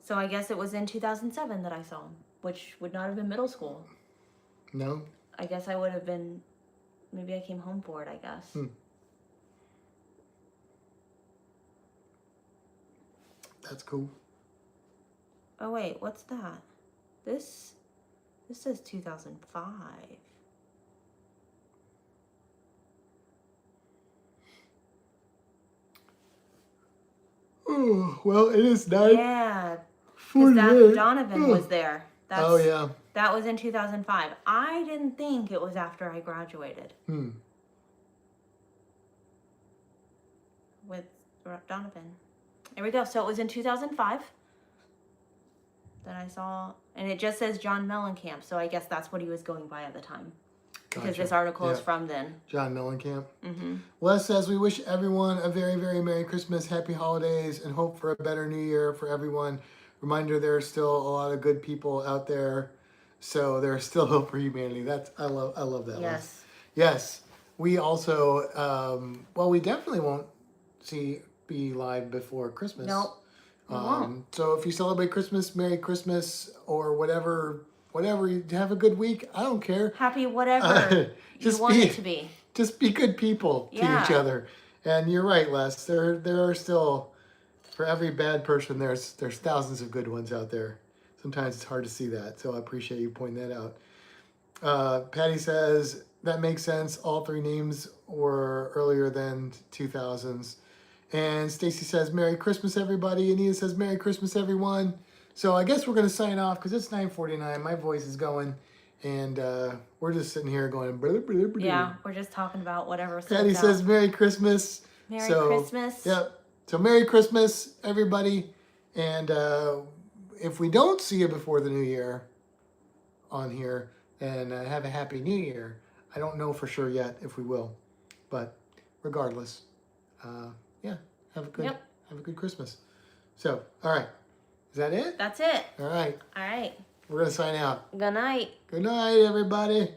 So I guess it was in 2007 that I saw him, which would not have been middle school. No? I guess I would have been, maybe I came home for it, I guess. That's cool. Oh wait, what's that? This says 2005. Oh, well, it is 9:48. Yeah, because Donovan was there. Oh, yeah. That was in 2005. I didn't think it was after I graduated with Donovan. There we go. So it was in 2005 that I saw, and it just says John Mellencamp. So I guess that's what he was going by at the time. Because Gotcha. this article is Yeah. from then. John Mellencamp. Mm-hmm. Les says, we wish everyone a very, very Merry Christmas, Happy Holidays, and hope for a better New Year for everyone. Reminder, there are still a lot of good people out there, so there's still hope for humanity. I love that. Yes. Les. Yes. We also, well, we definitely won't be live before Christmas. Nope. We won't. So if you celebrate Christmas, Merry Christmas, or whatever, you have a good week. I don't care. Happy whatever you want it to be. Just be good people to each Yeah. other. And you're right, Les. There are still, for every bad person, there's thousands of good ones out there. Sometimes it's hard to see that, so I appreciate you pointing that out. Patty says, that makes sense. All three names were earlier than 2000s. And Stacy says, Merry Christmas, everybody. Anita says, Merry Christmas, everyone. So I guess we're going to sign off because it's 9:49. My voice is going. And we're just sitting here going, blah, blah, blah. Yeah, we're just talking about whatever. Patty says, Merry Christmas. Merry Christmas. Yep. So Merry Christmas, everybody. And if we don't see you before the new year on here, then have a Happy New Year. I don't know for sure yet if we will. But regardless, yeah, have a good Christmas. So, all right. Is that it? That's it. All right. All right. We're going to sign out. Good night. Good night, everybody.